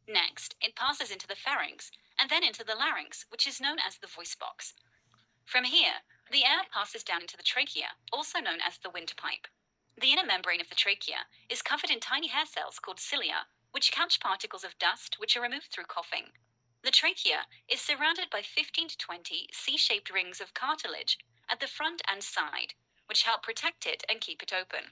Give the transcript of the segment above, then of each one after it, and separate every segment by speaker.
Speaker 1: Next, it passes into the pharynx and then into the larynx, which is known as the voice box. From here, the air passes down into the trachea, also known as the windpipe. The inner membrane of the trachea is covered in tiny hair cells called cilia, which catch particles of dust which are removed through coughing. The trachea is surrounded by 15 to 20 C-shaped rings of cartilage at the front and side, which help protect it and keep it open.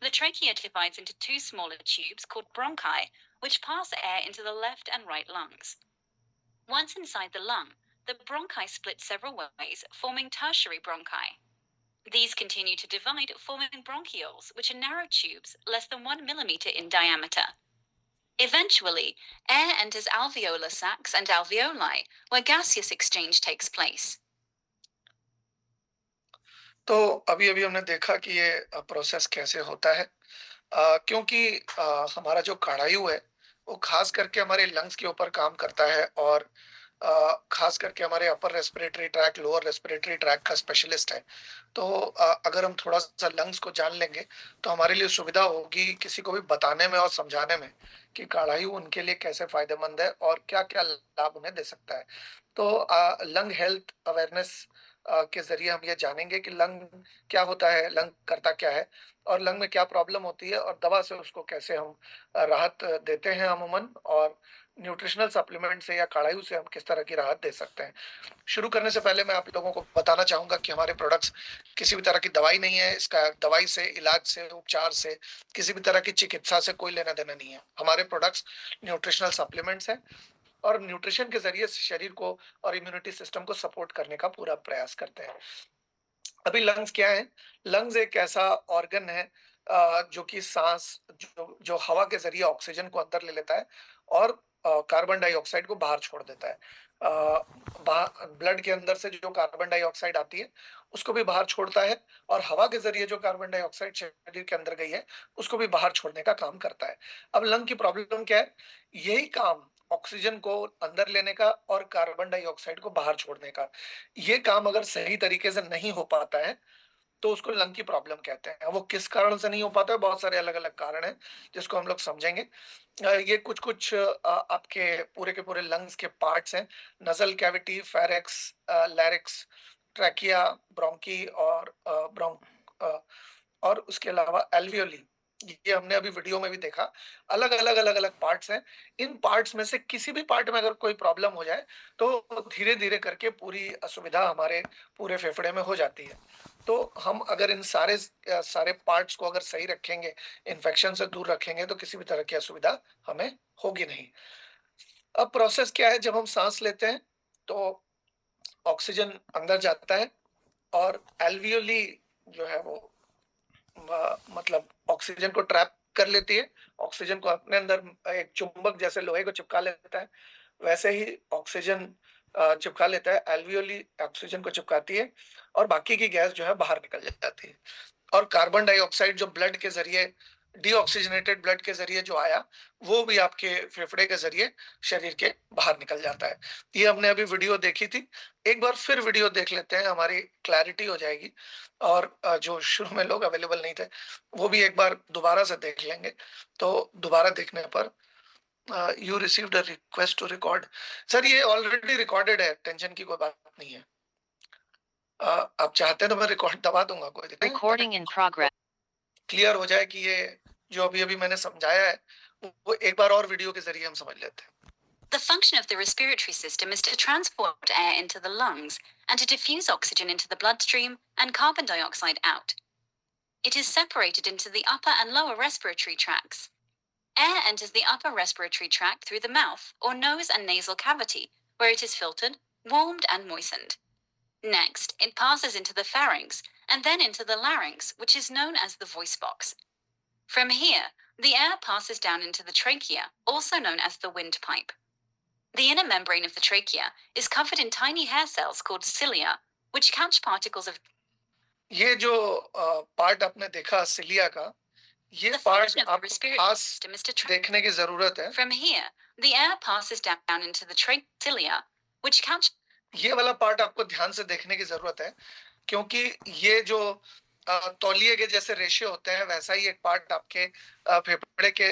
Speaker 1: The trachea divides into two smaller tubes called bronchi, which pass air into the left and right lungs. Once inside the lung, the bronchi split several ways, forming tertiary bronchi. These continue to divide, forming bronchioles, which are narrow tubes less than 1 millimeter in diameter. Eventually, air enters alveolar sacs and alveoli, where gaseous exchange takes place.
Speaker 2: तो अभी अभी हमने देखा कि ये process कैसे होता है। क्योंकि हमारा जो काढ़ायु है वो खास करके हमारे लंग्स के ऊपर काम करता है और खास करके हमारे upper respiratory tract lower respiratory tract का स्पेशलिस्ट है। तो अगर हम थोड़ा सा लंग्स को जान लेंगे तो हमारे लिए सुविधा होगी किसी को भी बताने में और समझाने में कि काढ़ायु उनके लिए कैसे फायदेमंद है और क्या क्या लाभ उन्हें दे सकता है। तो लंग हेल्थ अवेयरनेस के जरिए हम ये जानेंगे कि लंग क्या होता है, लंग करता क्या है और लंग में क्या प्रॉब्लम होती है और दवा से उसको कैसे हम राहत देते हैं अमूमन, और न्यूट्रिशनल सप्लीमेंट से या काढ़ायु से हम किस तरह की राहत दे सकते हैं। शुरू करने से पहले मैं आप लोगों को बताना चाहूँगा कि हमारे प्रोडक्ट्स किसी भी तरह की दवाई नहीं है। इसका दवाई से, इलाज से, उपचार से, किसी भी तरह की चिकित्सा से कोई लेना-देना नहीं है। हमारे प्रोडक्ट्स न्यूट्रिशनल सप्लीमेंट्स हैं और न्यूट्रिशन के ज़रिए शरीर को और इम्यूनिटी सिस्टम को सपोर्ट करने का पूरा प्रयास करते हैं। अभी लंग्स क्या है? लंग्स एक ऐसा ऑर्गन है जो कि सांस जो जो हवा के ज़रिए ऑक्सीजन को अंदर ले लेता है और कार्बन डाइऑक्साइड को बाहर छोड़ देता है। ब्लड के अंदर से जो कार्बन डाइऑक्साइड आती है, उसको भी बाहर छोड़ता है और हवा के ज़रिए जो कार्बन डाइऑक्साइड शरीर के अंदर गई है, उसको भी बाहर छोड़ने का काम करता है। अब लंग की प्रॉब्लम क्या है? यही काम ऑक्सीजन को अंदर लेने का और कार्बन डाइऑक्साइड को बाहर छोड़ने का। ये काम अगर सही तरीके से नहीं हो पाता है, तो उसको लंग की प्रॉब्लम कहते हैं। वो किस कारण से नहीं हो पाता है, बहुत सारे अलग-अलग कारण हैं, जिसको हम लोग समझेंगे। ये कुछ-कुछ आपके पूरे के पूरे लंग्स के पार्ट्स हैं। Nasal cavity, pharynx, larynx, trachea, bronchi और अ, और उसके अलावा एल्वियोली। ये हमने अभी वीडियो में भी देखा। अलग-अलग पार्ट्स हैं। इन पार्ट्स में से किसी भी पार्ट में अगर कोई प्रॉब्लम हो जाए, तो धीरे-धीरे करके पूरी असुविधा हमारे पूरे फेफड़े में हो जाती है। तो हम अगर इन सारे पार्ट्स को अगर सही रखेंगे, इन्फेक्शन से दूर रखेंगे, तो किसी भी तरह की असुविधा हमें होगी नहीं। अब प्रोसेस क्या है, जब हम साँस लेते हैं, तो ऑक्सीजन अंदर जाता है और एल्वियोली जो है वो मतलब ऑक्सीजन को ट्रैप कर लेती है। ऑक्सीजन को अपने अंदर एक चुंबक जैसे लोहे को चिपका लेता है, वैसे ही ऑक्सीजन चिपका लेता है। एल्वियोली ऑक्सीजन को चिपकाती है और बाकी की गैस जो है बाहर निकल जाती है। और कार्बन डाइऑक्साइड जो ब्लड के ज़रिए, डीऑक्सीजनेटेड ब्लड के ज़रिए जो आया, वो भी आपके फेफड़े के ज़रिए शरीर के बाहर निकल जाता है। ये हमने अभी वीडियो देखी थी। एक बार फिर वीडियो देख लेते हैं, हमारी क्लैरिटी हो जाएगी और जो शुरू में लोग अवेलेबल नहीं थे, वो भी एक बार दोबारा से देख लेंगे। तो दोबारा देखने पर you received a request to record. Sir, ये ऑलरेडी रिकॉर्डेड है, टेंशन की कोई बात नहीं है। आप चाहते हैं तो मैं रिकॉर्ड दबा दूँगा, कोई दिक्कत नहीं,
Speaker 1: Recording in progress.
Speaker 2: क्लियर हो जाए कि ये जो अभी-अभी मैंने समझाया है, वो एक बार और वीडियो के ज़रिए हम समझ लेते हैं।
Speaker 1: The function of the respiratory system is to transport air into the lungs and to diffuse oxygen into the bloodstream and carbon dioxide out. It is separated into the upper and lower respiratory tracts. Air enters the upper respiratory tract through the mouth or nose and nasal cavity, where it is filtered, warmed, and moistened. Next, it passes into the pharynx and then into the larynx, which is known as the voice box. From here, the air passes down into the trachea, also known as the windpipe. The inner membrane of the trachea is covered in tiny hair cells called cilia, which catch particles of.
Speaker 2: ये जो part आपने देखा cilia का, ये
Speaker 1: The
Speaker 2: part
Speaker 1: function of the
Speaker 2: आपको
Speaker 1: respiratory
Speaker 2: खास
Speaker 1: system is to
Speaker 2: देखने की ज़रूरत है।
Speaker 1: From here, the air passes down into the cilia, which catch.
Speaker 2: ये वाला पार्ट आपको ध्यान से देखने की ज़रूरत है, क्योंकि ये जो तौलिए के जैसे रेशे होते हैं, वैसा ही एक पार्ट आपके फेफड़े के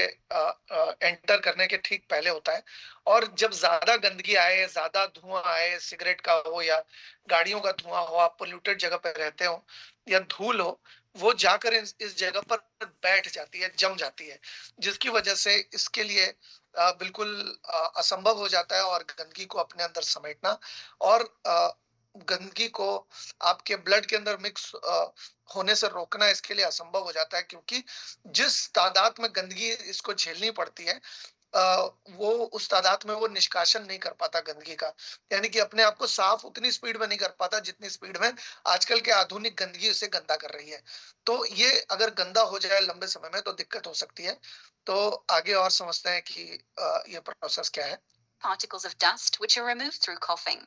Speaker 2: एंटर करने के ठीक पहले होता है। और जब ज़्यादा गंदगी आए, ज़्यादा धुआँ आए, सिगरेट का हो या गाड़ियों का धुआँ हो, आप पॉल्यूटेड जगह पे रहते हो या धूल हो, वो जाकर इस जगह पर बैठ जाती है, जम जाती है, जिसकी वजह से इसके लिए बिल्कुल असंभव हो जाता है और गंदगी को अपने अंदर समेटना और गंदगी को आपके ब्लड के अंदर मिक्स होने से रोकना इसके लिए असंभव हो जाता है, क्योंकि जिस तादाद में गंदगी इसको झेलनी पड़ती है, अ, वो उस तादाद में वो निष्कासन नहीं कर पाता गंदगी का। यानी कि अपने आप को साफ उतनी स्पीड में नहीं कर पाता जितनी स्पीड में आजकल के आधुनिक गंदगी उसे गंदा कर रही है। तो ये अगर गंदा हो जाए लंबे समय में तो दिक्कत हो सकती है। तो आगे और समझते हैं कि ये प्रोसेस क्या है।
Speaker 1: Particles of dust which are removed through coughing.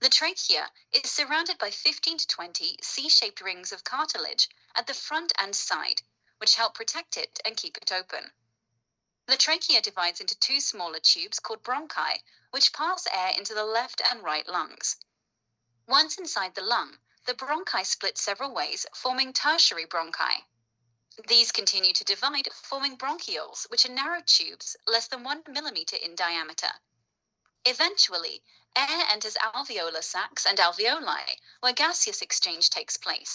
Speaker 1: The trachea is surrounded by 15 to 20 C shaped rings of cartilage at the front and side, which help protect it and keep it open. The trachea divides into two smaller tubes called bronchi, which pass air into the left and right lungs. Once inside the lung, the bronchi split several ways, forming tertiary bronchi. These continue to divide, forming bronchioles, which are narrow tubes less than 1 millimeter in diameter. Eventually, air enters alveolar sacs and alveoli, where gaseous exchange takes place.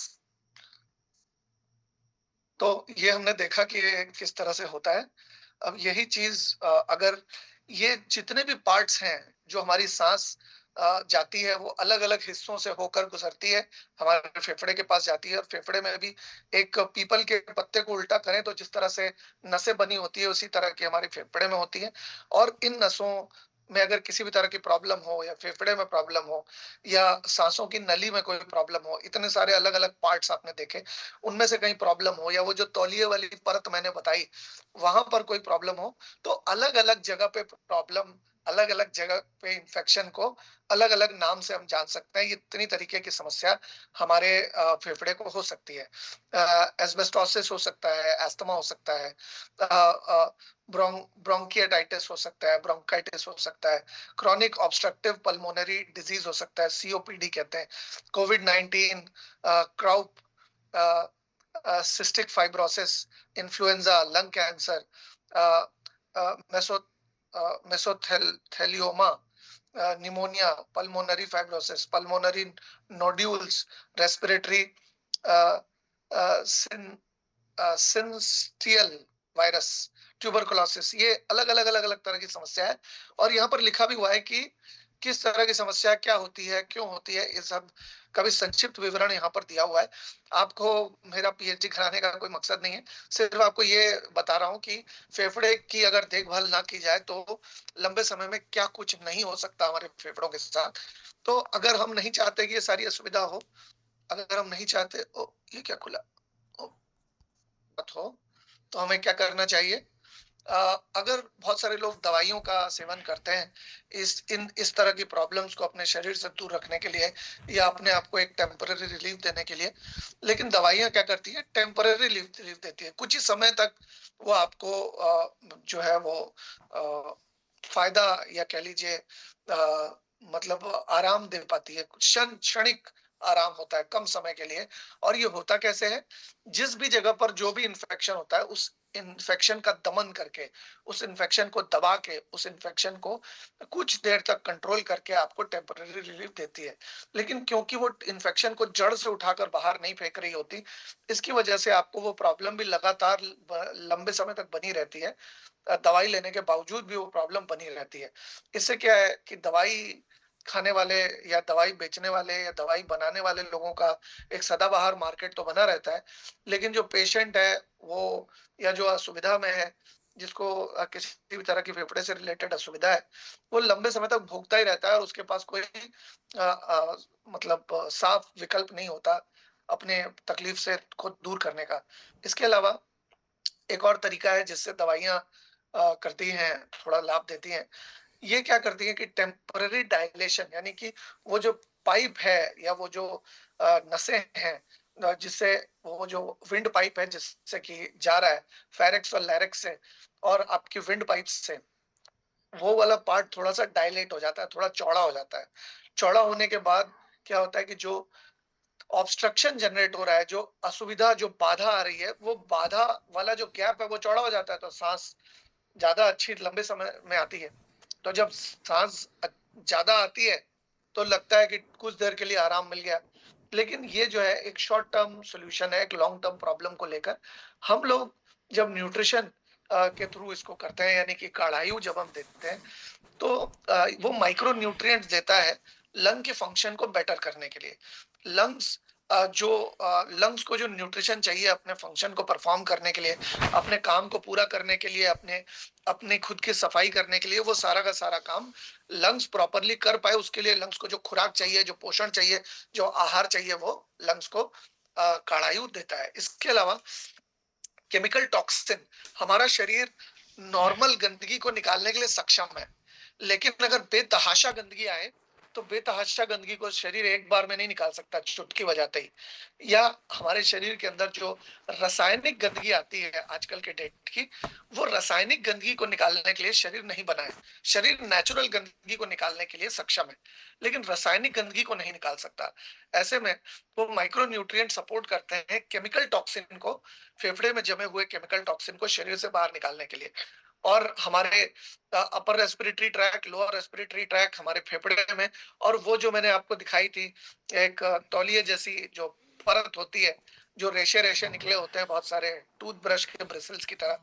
Speaker 2: तो ये हमने देखा कि ये किस तरह से होता है। अब यही चीज़ अगर ये जितने भी पार्ट्स हैं, जो हमारी साँस जाती है, वो अलग-अलग हिस्सों से होकर गुज़रती है, हमारे फेफड़े के पास जाती है और फेफड़े में भी एक पीपल के पत्ते को उल्टा करें तो जिस तरह से नसें बनी होती है, उसी तरह की हमारे फेफड़े में होती है। और इन नसों में अगर किसी भी तरह की प्रॉब्लम हो या फेफड़े में प्रॉब्लम हो या साँसों की नली में कोई प्रॉब्लम हो, इतने सारे अलग-अलग पार्ट्स आपने देखे, उनमें से कहीं प्रॉब्लम हो या वो जो तौलिए वाली परत मैंने बताई, वहाँ पर कोई प्रॉब्लम हो, तो अलग-अलग जगह पे प्रॉब्लम, अलग-अलग जगह पे इन्फेक्शन को अलग-अलग नाम से हम जान सकते हैं। ये इतनी तरीके की समस्या हमारे फेफड़े को हो सकती है। एस्बेस्टोसिस हो सकता है, अस्थमा हो सकता है, अ अ, ब्रोंकिएटाइटिस हो सकता है, ब्रोंकाइटिस हो सकता है, क्रोनिक ऑब्स्ट्रक्टिव पल्मोनरी डिजीज़ हो सकता है, सीओपीडी कहते हैं, कोविड-19, croup, uh cystic fibrosis, influenza, lung cancer, uh, meso mesothelioma, pneumonia, pulmonary fibrosis, pulmonary nodules, respiratory syncytial virus, tuberculosis, ये अलग-अलग तरह की समस्या है। और यहाँ पर लिखा भी हुआ है कि किस तरह की समस्या क्या होती है, क्यों होती है, ये सब का भी संक्षिप्त विवरण यहाँ पर दिया हुआ है। आपको मेरा पीएचडी कराने का कोई मकसद नहीं है, सिर्फ़ आपको ये बता रहा हूँ कि फेफड़े की अगर देखभाल ना की जाए तो लंबे समय में क्या कुछ नहीं हो सकता हमारे फेफड़ों के साथ। तो अगर हम नहीं चाहते कि ये सारी असुविधा हो, अगर हम नहीं चाहते, ओह! ये क्या खुला? ओह! मत हो, तो हमें क्या करना चाहिए? अ, अगर बहुत सारे लोग दवाइयों का सेवन करते हैं, इस तरह की प्रॉब्लम्स को अपने शरीर से दूर रखने के लिए या अपने आप को एक टेम्परेरी रिलीफ देने के लिए, लेकिन दवाइयाँ क्या करती हैं? टेम्परेरी रिलीफ रिलीफ देती है। कुछ ही समय तक वो आपको जो है वो फ़ायदा या कह लीजिए मतलब आराम दे पाती है। क्षणिक आराम होता है, कम समय के लिए। और ये होता कैसे है? जिस भी जगह पर जो भी इन्फेक्शन होता है, उस इन्फेक्शन का दमन करके, उस इन्फेक्शन को दबा के, उस इन्फेक्शन को कुछ देर तक कंट्रोल करके आपको टेम्परेरी रिलीफ देती है। लेकिन क्योंकि वो इन्फेक्शन को जड़ से उठाकर बाहर नहीं फेंक रही होती, इसकी वजह से आपको वो प्रॉब्लम भी लगातार लंबे समय तक बनी रहती है। दवाई लेने के बावजूद भी वो प्रॉब्लम बनी रहती है। इससे क्या है कि दवाई खाने वाले या दवाई बेचने वाले या दवाई बनाने वाले लोगों का एक सदाबहार मार्केट तो बना रहता है, लेकिन जो पेशेंट है वो या जो असुविधा में है, जिसको किसी भी तरह की फेफड़े से रिलेटेड असुविधा है, वो लंबे समय तक भोगता ही रहता है और उसके पास कोई मतलब साफ विकल्प नहीं होता अपने तकलीफ से खुद दूर करने का। इसके अलावा एक और तरीका है जिससे दवाइयाँ करती हैं, थोड़ा लाभ देती हैं। ये क्या करती हैं कि टेम्परेरी डायलेशन, यानी कि वो जो पाइप है या वो जो नसें हैं, जिससे वो जो विंड पाइप है जिससे कि जा रहा है फेरिंक्स और लैरिंक्स से और आपकी विंड पाइप्स से, वो वाला पार्ट थोड़ा-सा डायलेट हो जाता है, थोड़ा चौड़ा हो जाता है। चौड़ा होने के बाद क्या होता है कि जो ऑब्स्ट्रक्शन जनरेट हो रहा है, जो असुविधा, जो बाधा आ रही है, वो बाधा वाला जो गैप है वो चौड़ा हो जाता है, तो सांस ज़्यादा अच्छी लंबे समय में आती है। तो जब सांस ज़्यादा आती है, तो लगता है कि कुछ देर के लिए आराम मिल गया। लेकिन ये जो है एक शॉर्ट टर्म सॉल्यूशन है, एक लॉन्ग टर्म प्रॉब्लम को लेकर। हम लोग जब न्यूट्रिशन के थ्रू इसको करते हैं, यानी कि कार्डायू जब हम देते हैं, तो वो माइक्रो न्यूट्रिएंट्स देता है लंग के फंक्शन को बेटर करने के लिए। लंग्स लंग्स को जो न्यूट्रिशन चाहिए अपने फंक्शन को परफॉर्म करने के लिए, अपने काम को पूरा करने के लिए, अपने अपने खुद की सफाई करने के लिए, वो सारा का सारा काम लंग्स प्रॉपरली कर पाए, उसके लिए लंग्स को जो खुराक चाहिए, जो पोषण चाहिए, जो आहार चाहिए, वो लंग्स को कार्डायू देता है। इसके अलावा केमिकल टॉक्सिन, हमारा शरीर नॉर्मल गंदगी को निकालने के लिए सक्षम है, लेकिन अगर बेतहाशा गंदगी आए, तो बेतहाशा गंदगी को शरीर एक बार में नहीं निकाल सकता चुटकी बजाते ही। या हमारे शरीर के अंदर जो रासायनिक गंदगी आती है आजकल के डेट की, वो रासायनिक गंदगी को निकालने के लिए शरीर नहीं बना है। शरीर नेचुरल गंदगी को निकालने के लिए सक्षम है, लेकिन रासायनिक गंदगी को नहीं निकाल सकता। ऐसे में वो माइक्रो न्यूट्रिएंट सपोर्ट करते हैं केमिकल टॉक्सिन को, फेफड़े में जमे हुए केमिकल टॉक्सिन को शरीर से बाहर निकालने के लिए। और हमारे upper respiratory tract, lower respiratory tract, हमारे फेफड़े में, और वो जो मैंने आपको दिखाई थी, एक तौलिए जैसी जो परत होती है, जो रेशे रेशे निकले होते हैं बहुत सारे, टूथब्रश के ब्रिसल्स की तरह,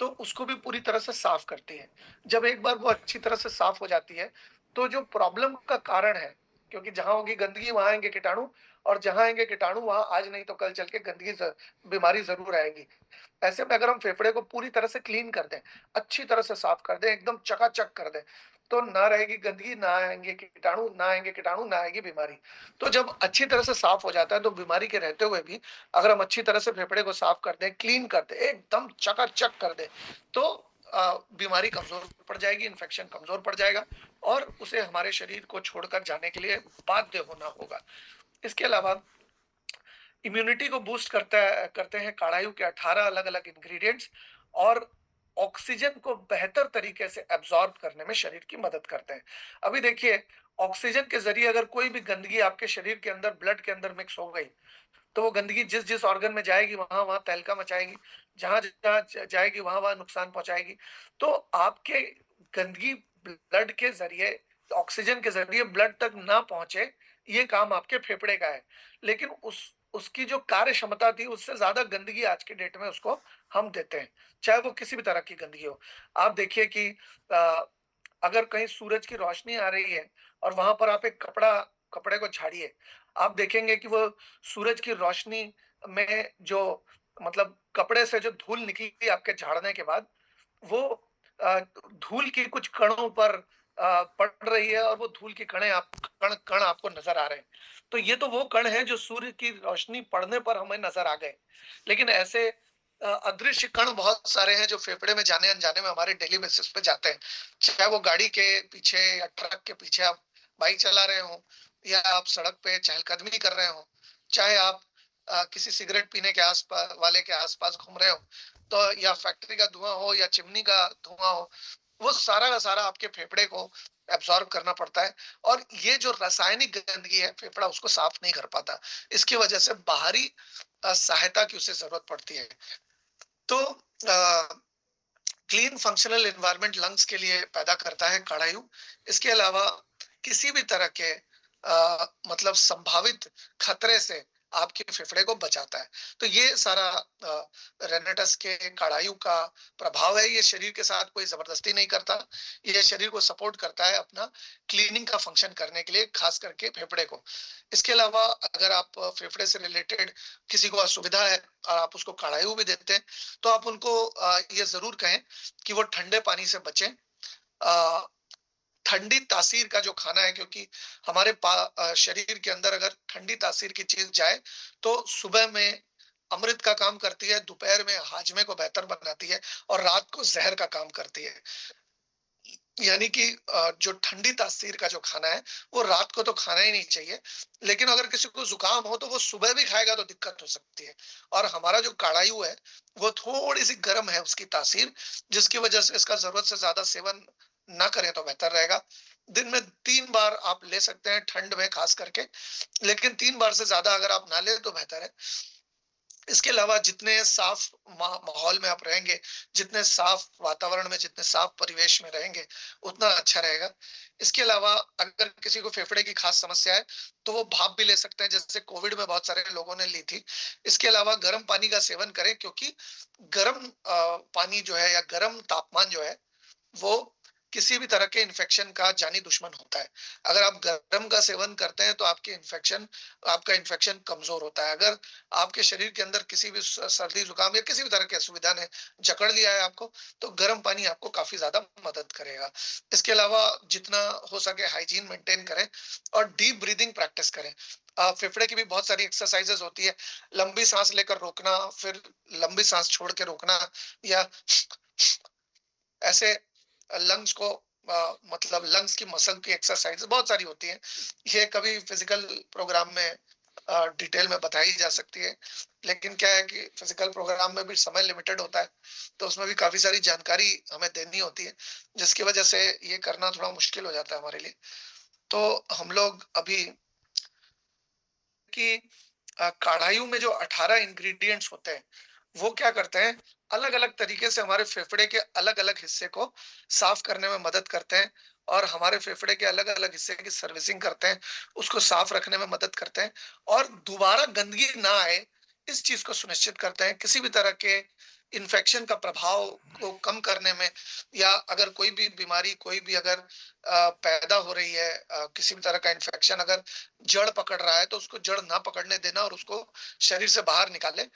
Speaker 2: तो उसको भी पूरी तरह से साफ करती है। जब एक बार वो अच्छी तरह से साफ हो जाती है, तो जो प्रॉब्लम का कारण है, क्योंकि जहां होगी गंदगी वहां आएंगे कीटाणु, और जहां आएंगे कीटाणु वहां आज नहीं तो कल चल के बीमारी जरूर आएगी। ऐसे में अगर हम फेफड़े को पूरी तरह से क्लीन कर दें, अच्छी तरह से साफ कर दें, एकदम चकाचक कर दें, तो ना रहेगी गंदगी, ना आएंगे कीटाणु, ना आएगी बीमारी। तो जब अच्छी तरह से साफ हो जाता है, तो बीमारी के रहते हुए भी अगर हम अच्छी तरह से फेफड़े को साफ कर दें, क्लीन कर दें, एकदम चकाचक कर दें, तो बीमारी कमजोर पड़ जाएगी, इन्फेक्शन कमजोर पड़ जाएगा, और उसे हमारे शरीर को छोड़कर जाने के लिए बाध्य होना होगा। इसके अलावा इम्यूनिटी को बूस्ट करते हैं कार्डायू के 18 अलग-अलग इंग्रेडिएंट्स, और ऑक्सीजन को बेहतर तरीके से एब्जॉर्ब करने में शरीर की मदद करते हैं। अभी देखिए, ऑक्सीजन के ज़रिए अगर कोई भी गंदगी आपके शरीर के अंदर, ब्लड के अंदर मिक्स हो गई, तो वो गंदगी जिस-जिस ऑर्गन में जाएगी, वहाँ-वहाँ तहलका मचाएगी, जहाँ-जहाँ जाएगी, वहाँ-वहाँ नुकसान पहुँचाएगी। तो आपके गंदगी ब्लड के ज़रिए, ऑक्सीजन के ज़रिए ब्लड तक ना पहुँचे, ये काम आपके फेफड़े का है। लेकिन उसकी जो कार्य क्षमता थी, उससे ज़्यादा गंदगी आज के डेट में उसको हम देते हैं, चाहे वो किसी भी तरह की गंदगी हो। आप देखिए कि अ, अगर कहीं सूरज की रोशनी आ रही है और वहाँ पर आप एक कपड़े को झाड़िए, आप देखेंगे कि वो सूरज की रोशनी में जो, मतलब कपड़े से जो धूल निकली आपके झाड़ने के बाद, वो धूल की कुछ कणों पर पड़ रही है, और वो धूल की कण कण आपको नजर आ रहे हैं। तो ये तो वो कण हैं जो सूर्य की रोशनी पड़ने पर हमें नजर आ गए। लेकिन ऐसे अदृश्य कण बहुत सारे हैं जो फेफड़े में जाने अनजाने में हमारे डेली बेसिस पे जाते हैं। चाहे वो गाड़ी के पीछे या ट्रक के पीछे आप बाइक चला रहे हो, या आप सड़क पे चहलकदमी कर रहे हो, चाहे आप किसी सिगरेट पीने के आसपास वाले के आसपास घूम रहे हो, तो या फैक्ट्री का धुआं हो या चिमनी का धुआं हो, वो सारा का सारा आपके फेफड़े को एब्जॉर्ब करना पड़ता है। और ये जो रासायनिक गंदगी है, फेफड़ा उसको साफ नहीं कर पाता। इसकी वजह से बाहरी सहायता की उसे जरूरत पड़ती है। तो क्लीन फंक्शनल एनवायरनमेंट लंग्स के लिए पैदा करता है कार्डायू। इसके अलावा किसी भी तरह के मतलब संभावित खतरे से आपके फेफड़े को बचाता है। तो ये सारा रेनेटस के कार्डायू का प्रभाव है। ये शरीर के साथ कोई जबरदस्ती नहीं करता, ये शरीर को सपोर्ट करता है अपना क्लीनिंग का फंक्शन करने के लिए, खास करके फेफड़े को। इसके अलावा अगर आप फेफड़े से रिलेटेड किसी को असुविधा है और आप उसको कार्डायू भी देते हैं, तो आप उनको ये जरूर कहें कि वो ठंडे पानी से बचें। अ, ठंडी तासीर का जो खाना है, क्योंकि हमारे शरीर के अंदर अगर ठंडी तासीर की चीज जाए, तो सुबह में अमृत का काम करती है, दोपहर में हाजमे को बेहतर बनाती है, और रात को जहर का काम करती है। यानी कि जो ठंडी तासीर का जो खाना है, वो रात को तो खाना ही नहीं चाहिए। लेकिन अगर किसी को जुकाम हो, तो वो सुबह भी खाएगा तो दिक्कत हो सकती है। और हमारा जो काढ़ायु है, वो थोड़ी सी गर्म है उसकी तासीर, जिसकी वजह से इसका जरूरत से ज्यादा सेवन ना करें तो बेहतर रहेगा। दिन में 3 बार आप ले सकते हैं ठंड में खास करके, लेकिन 3 बार से ज़्यादा अगर आप ना लें तो बेहतर है। इसके अलावा जितने साफ माहौल में आप रहेंगे, जितने साफ वातावरण में, जितने साफ परिवेश में रहेंगे, उतना अच्छा रहेगा। इसके अलावा अगर किसी को फेफड़े की खास समस्या है, तो वो भाप भी ले सकते हैं, जैसे कोविड में बहुत सारे लोगों ने ली थी। इसके अलावा गर्म पानी का सेवन करें, क्योंकि गर्म पानी जो है या गर्म तापमान जो है, वो किसी भी तरह के इन्फेक्शन का जानी दुश्मन होता है। अगर आप गर्म का सेवन करते हैं तो आपका इन्फेक्शन कमजोर होता है। अगर आपके शरीर के अंदर किसी भी सर्दी जुकाम या किसी भी तरह की असुविधा ने जकड़ लिया है आपको, तो गर्म पानी आपको काफी ज्यादा मदद करेगा। इसके अलावा जितना हो सके हाइजीन मेंटेन करें और डीप ब्रीदिंग प्रैक्टिस करें। फेफड़े की भी बहुत सारी एक्सरसाइजेस होती है। लंबी सांस लेकर रोकना, फिर लंबी सांस छोड़ के रोकना, या ऐसे लंग्स को मतलब लंग्स की मसल की एक्सरसाइज बहुत सारी होती हैं। ये कभी फिजिकल प्रोग्राम में डिटेल में बताई जा सकती है, लेकिन क्या है कि फिजिकल प्रोग्राम में भी समय लिमिटेड होता है, तो उसमें भी काफी सारी जानकारी हमें देनी होती है, जिसकी वजह से ये करना थोड़ा मुश्किल हो जाता है हमारे लिए। तो हम लोग अभी कि काढ़ाई में जो 18 इंग्रेडिएंट्स होते हैं, वो क्या करते हैं, अलग-अलग तरीके से हमारे फेफड़े के अलग-अलग हिस्से को साफ करने में मदद करते हैं, और हमारे फेफड़े के अलग-अलग हिस्से की सर्विसिंग करते हैं, उसको साफ रखने में मदद करते हैं, और दोबारा गंदगी ना आए, इस चीज को सुनिश्चित करते हैं। किसी भी तरह के इन्फेक्शन का प्रभाव को कम करने में, या अगर कोई भी बीमारी, कोई भी अगर पैदा हो रही है, किसी भी तरह का इन्फेक्शन अगर जड़ पकड़ रहा है, तो उसको जड़ ना पकड़ने देना और उसको शरीर से बाहर निकाले,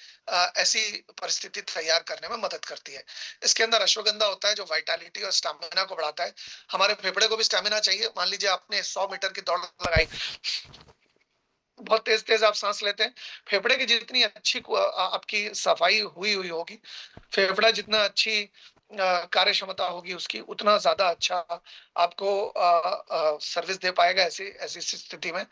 Speaker 2: ऐसी परिस्थिति तैयार करने में मदद करती है। इसके अंदर अश्वगंधा होता है, जो वाइटालिटी और स्टैमिना को बढ़ाता है। हमारे फेफड़े को भी स्टैमिना चाहिए। मान लीजिए आपने 100 मीटर की दौड़ लगाई, बहुत तेज तेज आप सांस लेते हैं, फेफड़े की जितनी अच्छी आपकी सफाई हुई हुई होगी, फेफड़ा जितना अच्छी कार्य क्षमता होगी उसकी, उतना ज्यादा अच्छा आपको सर्विस दे पाएगा। ऐसी ऐसी स्थिति में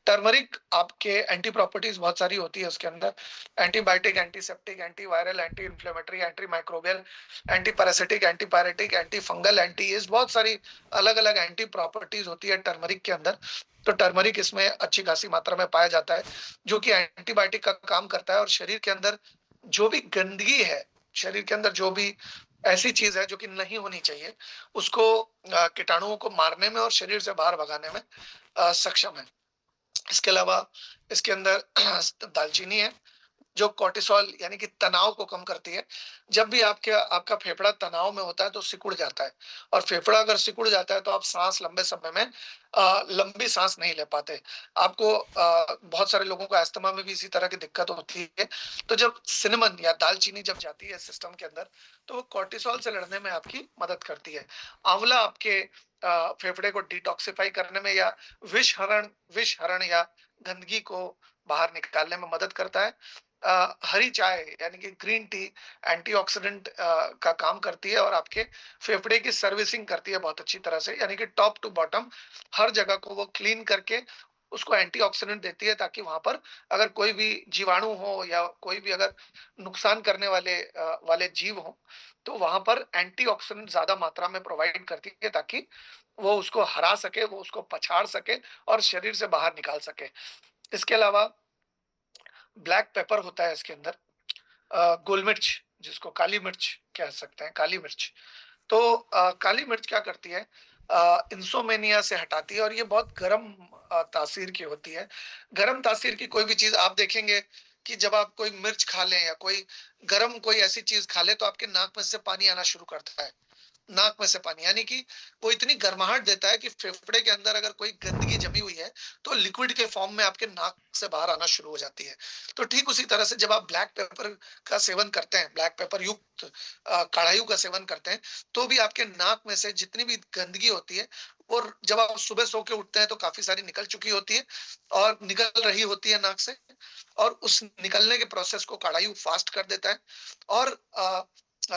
Speaker 2: टर्मरिक आपके एंटी प्रॉपर्टीज बहुत सारी होती है उसके अंदर। Antibiotic, antiseptic, anti viral, anti inflammatory, anti microbial, anti parasitic, anti pyretic, anti fungal, anti, इस बहुत सारी अलग अलग एंटी प्रॉपर्टीज होती है टर्मरिक के अंदर। तो टर्मरिक इसमें अच्छी खासी मात्रा में पाया जाता है, जो कि एंटीबायोटिक का काम करता है, और शरीर के अंदर जो भी गंदगी है, शरीर के अंदर जो भी ऐसी चीज है जो कि नहीं होनी चाहिए, उसको कीटाणुओं को मारने में और शरीर से बाहर भगाने में सक्षम है। इसके अलावा इसके अंदर दालचीनी है, जो कोर्टिसोल यानी कि तनाव को कम करती है। जब भी आपका फेफड़ा तनाव में होता है तो सिकुड़ जाता है, और फेफड़ा अगर सिकुड़ जाता है तो आप सांस लंबे समय में लंबी सांस नहीं ले पाते। आपको बहुत सारे लोगों को अस्थमा में भी इसी तरह की दिक्कत होती है। तो जब सिनेमन या दालचीनी जब जाती है सिस्टम के अंदर, तो वो कोर्टिसोल से लड़ने में आपकी मदद करती है। आंवला आपके फेफड़े को डिटॉक्सिफाई करने में, या विष हरण या गंदगी को बाहर निकालने में मदद करता है। हरी चाय यानी कि ग्रीन टी एंटीऑक्सीडेंट का काम करती है, और आपके फेफड़े की सर्विसिंग करती है बहुत अच्छी तरह से, यानी कि टॉप टू बॉटम हर जगह को वो क्लीन करके उसको एंटीऑक्सीडेंट देती है, ताकि वहां पर अगर कोई भी जीवाणु हो या कोई भी अगर नुकसान करने वाले जीव हो, तो वहां पर एंटीऑक्सीडेंट ज्यादा मात्रा में प्रोवाइड करती है, ताकि वो उसको हरा सके, वो उसको पछाड़ सके और शरीर से बाहर निकाल सके। इसके अलावा ब्लैक पेपर होता है इसके अंदर, गोल मिर्च, जिसको काली मिर्च कह सकते हैं, काली मिर्च। तो काली मिर्च क्या करती है, इंसोमेनिया से हटाती है, और ये बहुत गर्म तासीर की होती है। गर्म तासीर की कोई भी चीज आप देखेंगे कि जब आप कोई मिर्च खा लें या कोई गर्म कोई ऐसी चीज खा ले, तो आपके नाक में से पानी आना शुरू करता है। नाक में से पानी, यानी कि वो इतनी गर्माहट देता है कि फेफड़े के अंदर अगर कोई गंदगी जमी हुई है, तो लिक्विड के फॉर्म में आपके नाक से बाहर आना शुरू हो जाती है। तो ठीक उसी तरह से जब आप ब्लैक पेपर का सेवन करते हैं, ब्लैक पेपर युक्त काढ़ाई का सेवन करते हैं, तो भी आपके नाक में से जितनी भी गंदगी होती है, और जब आप सुबह सो के उठते हैं तो काफी सारी निकल चुकी होती है और निकल रही होती है नाक से, और उस निकलने के प्रोसेस को काढ़ाई फास्ट कर देता है। और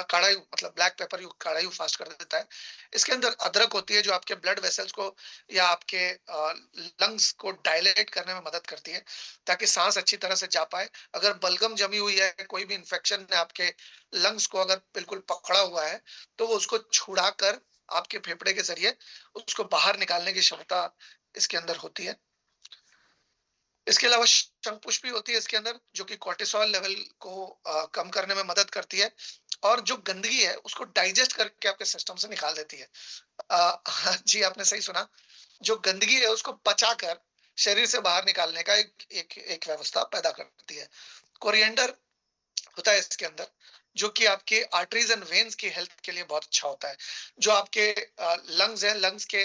Speaker 2: काढ़ाई मतलब ब्लैक पेपर काढ़ाई फास्ट कर देता है। इसके अंदर अदरक होती है, जो आपके ब्लड वेसल्स को या आपके लंग्स को डायलेट करने में मदद करती है, ताकि सांस अच्छी तरह से जा पाए। अगर बलगम जमी हुई है, कोई भी इन्फेक्शन ने आपके लंग्स को अगर बिल्कुल पकड़ा हुआ है, तो वो उसको छुड़ा कर आपके फेफड़े के ज़रिए उसको बाहर निकालने की क्षमता इसके अंदर होती है। इसके अलावा शंखपुष्पी होती है इसके अंदर, जो कि कोर्टिसोल लेवल को कम करने में मदद करती है और जो गंदगी है उसको डाइजेस्ट करके आपके सिस्टम से निकाल देती है। जी, आपने सही सुना। जो गंदगी है उसको पचाकर शरीर से बाहर निकालने का एक व्यवस्था पैदा करती है। कोरिएंडर होता है इसके अंदर, जो कि आपके आर्टरीज एंड वेन्स की हेल्थ के लिए बहुत अच्छा होता है। जो आपके लंग्स है, लंग्स के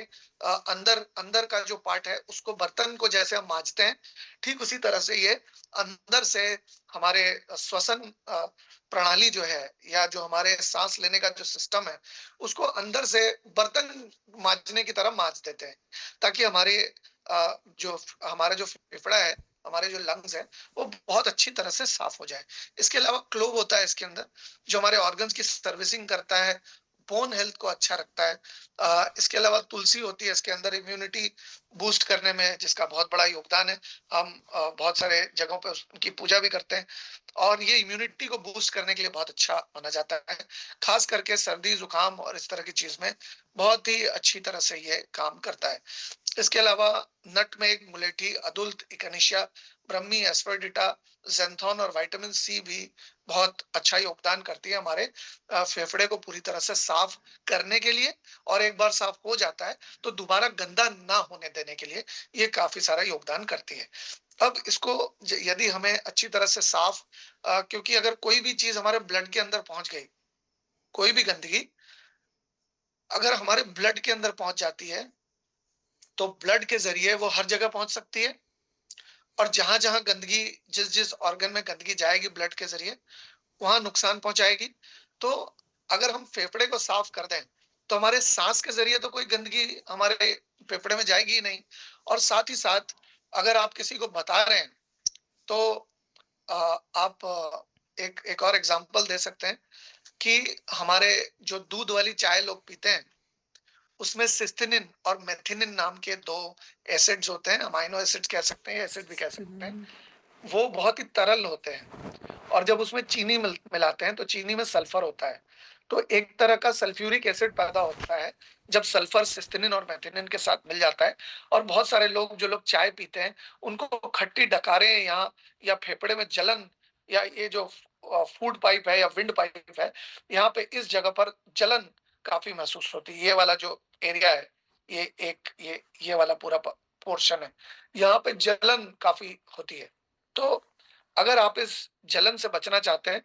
Speaker 2: अंदर अंदर का जो पार्ट है उसको, बर्तन को जैसे हम मांजते हैं, ठीक उसी तरह से ये अंदर से हमारे श्वसन प्रणाली जो है, या जो हमारे सांस लेने का जो सिस्टम है, उसको अंदर से बर्तन मांजने की तरह मांज देते हैं, ताकि जो हमारा जो फेफड़ा है, हमारे जो लंग्स है, वो बहुत अच्छी तरह से साफ हो जाए। इसके अलावा क्लोव होता है इसके अंदर, जो हमारे ऑर्गन्स की सर्विसिंग करता है, बोन हेल्थ को अच्छा रखता है। इसके अलावा तुलसी होती है इसके अंदर, इम्यूनिटी बूस्ट करने में जिसका बहुत बड़ा योगदान है। हम बहुत सारे जगहों पे उनकी पूजा भी करते हैं और ये इम्यूनिटी को बूस्ट करने के लिए बहुत अच्छा माना जाता है। खास करके सर्दी जुकाम और इस तरह की चीज में बहुत ही अच्छी तरह से ये काम करता है। इसके अलावा नटमेग, मुलेठी, अदुल्त, इकनिशिया, ब्रह्मी, एस्पर्डिटा, ज़ेंथोन और विटामिन सी भी बहुत अच्छा योगदान करती है हमारे फेफड़े को पूरी तरह से साफ करने के लिए। और एक बार साफ हो जाता है तो दोबारा गंदा ना होने देने के लिए ये काफी सारा योगदान करती है। अब इसको यदि हमें अच्छी तरह से साफ, क्योंकि अगर कोई भी चीज हमारे ब्लड के अंदर पहुंच गई, कोई भी गंदगी अगर हमारे ब्लड के अंदर पहुंच जाती है, तो ब्लड के जरिए वो हर जगह पहुंच सकती है। और जहां जहां गंदगी, जिस जिस ऑर्गन में गंदगी जाएगी ब्लड के जरिए, वहां नुकसान पहुंचाएगी। तो अगर हम फेफड़े को साफ कर दें, तो हमारे सांस के जरिए तो कोई गंदगी हमारे फेफड़े में जाएगी ही नहीं। और साथ ही साथ अगर आप किसी को बता रहे हैं, तो आप एक एक और एग्जांपल दे सकते हैं कि हमारे जो दूध वाली चाय लोग पीते हैं, उसमें सिस्थिनिन और मेथिनिन नाम के दो एसिड्स होते हैं, अमाइनो एसिड्स कह सकते हैं, एसिड भी कह सकते हैं। वो बहुत ही तरल होते हैं और जब उसमें चीनी मिलाते हैं तो चीनी में सल्फर होता है। तो एक तरह का सल्फ्यूरिक एसिड पैदा होता है जब सल्फर सिस्टीनिन और मेथिनिन के साथ मिल जाता है। और बहुत सारे लोग, जो लोग चाय पीते हैं, उनको खट्टी डकारें या फेफड़े में जलन, या ये जो फूड पाइप है या विंड पाइप है, यहाँ पे इस जगह पर जलन काफी महसूस होती है। ये वाला जो एरिया है, ये वाला पूरा पोर्शन है, यहाँ पे जलन काफी होती है। तो अगर आप इस जलन से बचना चाहते हैं,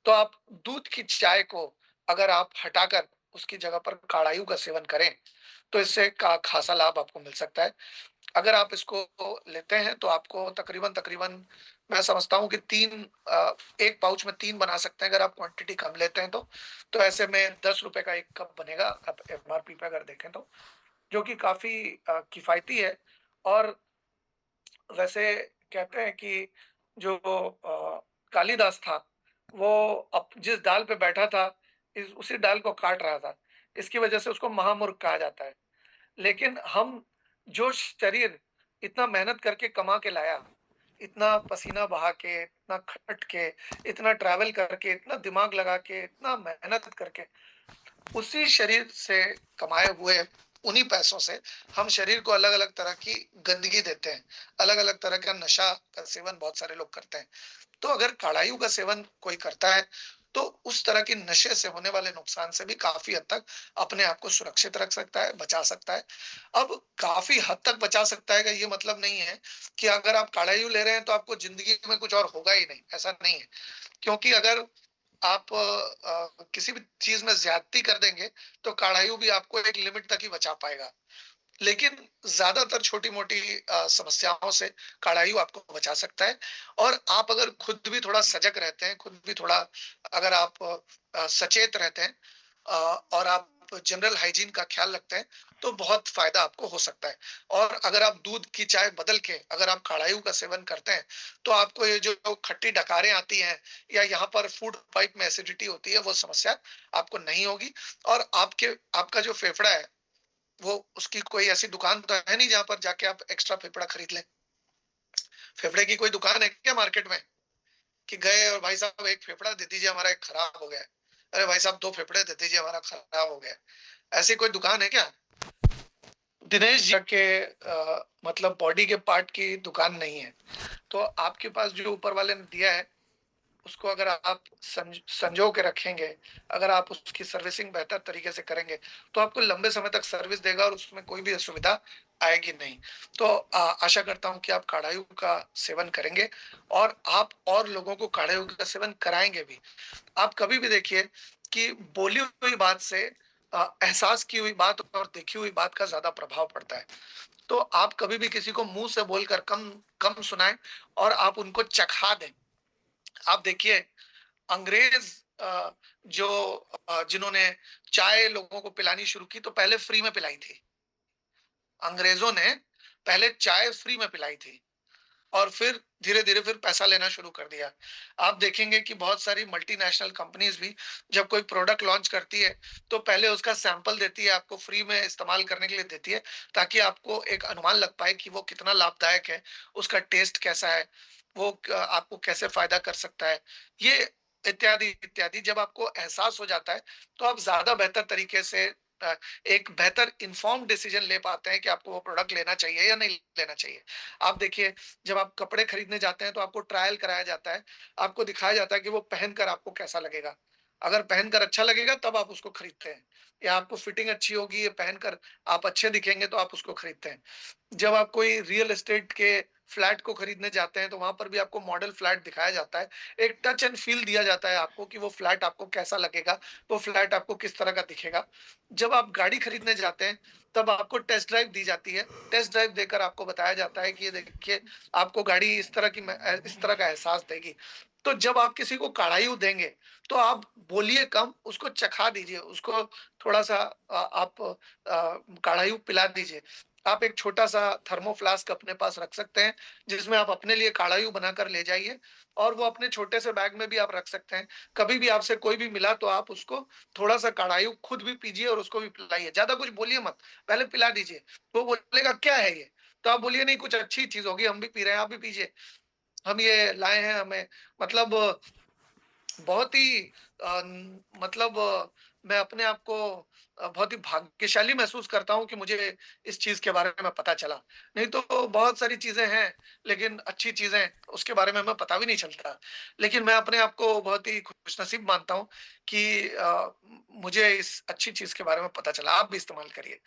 Speaker 2: तो आप दूध की चाय को अगर आप हटाकर उसकी जगह पर काढ़ायु का सेवन करें, तो इससे का खासा लाभ आपको मिल सकता है। अगर आप इसको लेते हैं तो आपको तकरीबन तकरीबन, मैं समझता हूँ कि एक पाउच में 3 बना सकते हैं अगर आप क्वांटिटी कम लेते हैं तो ऐसे में 10 रुपए का 1 कप बनेगा, आप एमआरपी पे अगर देखें तो, जो कि काफी किफायती है। और वैसे कहते हैं कि जो कालिदास था, वो जिस डाल पे बैठा था, उसी डाल को काट रहा था। इसकी वजह से उसको महामूर्ख कहा जाता है। लेकिन हम, जो शरीर इतना मेहनत करके कमा के लाया, इतना पसीना बहा के, इतना खट के, इतना ट्रैवल करके, इतना दिमाग लगा के, इतना मेहनत करके, उसी शरीर से कमाए हुए उन्हीं पैसों से हम शरीर को अलग अलग तरह की गंदगी देते हैं, अलग अलग तरह का नशा का सेवन बहुत सारे लोग करते हैं। तो अगर काढ़ायु का सेवन कोई करता है, तो उस तरह के नशे से होने वाले नुकसान से भी काफी हद तक अपने आप को सुरक्षित रख सकता है, बचा सकता है। अब काफी हद तक बचा सकता है का ये मतलब नहीं है कि अगर आप काढ़ायु ले रहे हैं तो आपको जिंदगी में कुछ और होगा ही नहीं, ऐसा नहीं है। क्योंकि अगर आप किसी भी चीज में ज्यादती कर देंगे, तो काढ़ायु भी आपको एक लिमिट तक ही बचा पाएगा। लेकिन ज्यादातर छोटी मोटी समस्याओं से काढ़ायु आपको बचा सकता है। और आप अगर खुद भी थोड़ा सजग रहते हैं, खुद भी थोड़ा अगर आप सचेत रहते हैं, और आप जनरल हाइजीन का ख्याल रखते हैं, तो बहुत फायदा आपको हो सकता है। और अगर आप दूध की चाय बदल के अगर आप काढ़ायु का सेवन करते हैं, तो आपको ये जो खट्टी डकारें आती हैं, या यहाँ पर फूड पाइप में एसिडिटी होती है, वो समस्या आपको नहीं होगी। और आपका जो फेफड़ा है, वो, उसकी कोई ऐसी दुकान तो है नहीं जहां पर जाके आप एक्स्ट्रा फेफड़ा खरीद लें। फेफड़े की कोई दुकान है क्या मार्केट में, कि गए और भाई साहब एक फेफड़ा दे दीजिए, हमारा एक खराब हो गया है। अरे भाई साहब 2 फेफड़े दे दीजिए, हमारा खराब हो गया है। ऐसी कोई दुकान है क्या? दिनेश जी के मतलब बॉडी के पार्ट की दुकान नहीं है। तो आपके पास जो ऊपर वाले ने दिया है, उसको अगर आप संजो के रखेंगे, अगर आप उसकी सर्विसिंग बेहतर तरीके से करेंगे, तो आपको लंबे समय तक सर्विस देगा और उसमें कोई भी असुविधा आएगी नहीं। तो आशा करता हूँ कि आप काढ़ाई का सेवन करेंगे और आप और लोगों को काढ़ाई का सेवन कराएँगे भी। आप कभी भी देखिए कि बोली हुई बात से एहसास की हुई बात और देखी हुई बात का ज़्यादा प्रभाव पड़ता है। तो आप कभी भी किसी को मुँह से बोलकर कम कम सुनाएँ और आप उनको चखा दें। आप देखिए अंग्रेज जो जिन्होंने चाय लोगों को पिलानी शुरू की तो पहले फ्री में पिलाई थी। अंग्रेजों ने पहले चाय फ्री में पिलाई थी और फिर धीरे-धीरे फिर पैसा लेना शुरू कर दिया। आप देखेंगे कि बहुत सारी मल्टीनेशनल कंपनीज़ भी जब कोई प्रोडक्ट लॉन्च करती है, तो पहले उसका सैंपल देती है, आपको फ्री में इस्तेमाल करने के लिए देती है, ताकि आपको एक अनुमान लग पाए कि वो कितना लाभदायक है, उसका टेस्ट कैसा है, वो आपको कैसे फ़ायदा कर सकता है। ये इत्यादि, इत्यादि जब आपको एहसास हो जाता है, तो आप ज़्यादा बेहतर तरीके से अ, एक बेहतर इन्फॉर्म्ड डिसीज़न ले पाते हैं कि आपको वो प्रोडक्ट लेना चाहिए या नहीं लेना चाहिए। आप देखिए जब आप कपड़े खरीदने जाते हैं तो आपको ट्रायल कराया जाता है। आपको दिखाया जाता है कि वो पहनकर आपको कैसा लगेगा। अगर पहनकर अच्छा लगेगा तब आप उसको खरीदते हैं या आपको फिटिंग अच्छी होगी, ये पहनकर आप अच्छे दिखेंगे तो आप उसको खरीदते हैं। जब आप कोई रियल एस्टेट के फ्लैट को खरीदने जाते हैं तो वहाँ पर भी आपको मॉडल फ्लैट दिखाया जाता है। एक टच एंड फ़ील दिया जाता है आपको कि वो फ्लैट आपको कैसा लगेगा, वो फ्लैट आपको किस तरह का दिखेगा। जब आप गाड़ी खरीदने जाते हैं तब आपको टेस्ट ड्राइव दी जाती है। टेस्ट ड्राइव देकर आपको बताया जाता है कि ये देखिए आपको गाड़ी इस तरह की इस तरह का एहसास देगी। तो जब आप किसी को कढ़ाई देंगे, तो आप बोलिए कम, उसको चखा दीजिए, उसको थोड़ा-सा आप कढ़ाई पिला दीजिए। आप एक छोटा-सा थर्मो फ्लास्क अपने पास रख सकते हैं, जिसमें आप अपने लिए कढ़ाई बनाकर ले जाइए और वो अपने छोटे से बैग में भी आप रख सकते हैं। कभी भी आपसे कोई भी मिला तो आप उसको थोड़ा-सा कढ़ाई खुद भी पीजिए और उसको भी पिलाइए। ज़्यादा कुछ बोलिए मत, पहले पिला दीजिए। वो बोलेगा क्या है ये? तो आप बोलिए नहीं कुछ अच्छी चीज़ होगी, हम भी पी रहे हैं, आप भी पीजिए। हम ये लाए हैं हमें मतलब बहुत ही मतलब मैं अपने आप को बहुत ही भाग्यशाली महसूस करता हूँ कि मुझे इस चीज़ के बारे में पता चला। नहीं तो बहुत सारी चीज़ें हैं, लेकिन अच्छी चीज़ें उसके बारे में हमें पता भी नहीं चलता। लेकिन मैं अपने आप को बहुत ही खुशनसीब मानता हूँ कि मुझे इस अच्छी चीज़ के बारे में पता चला। आप भी इस्तेमाल करिए।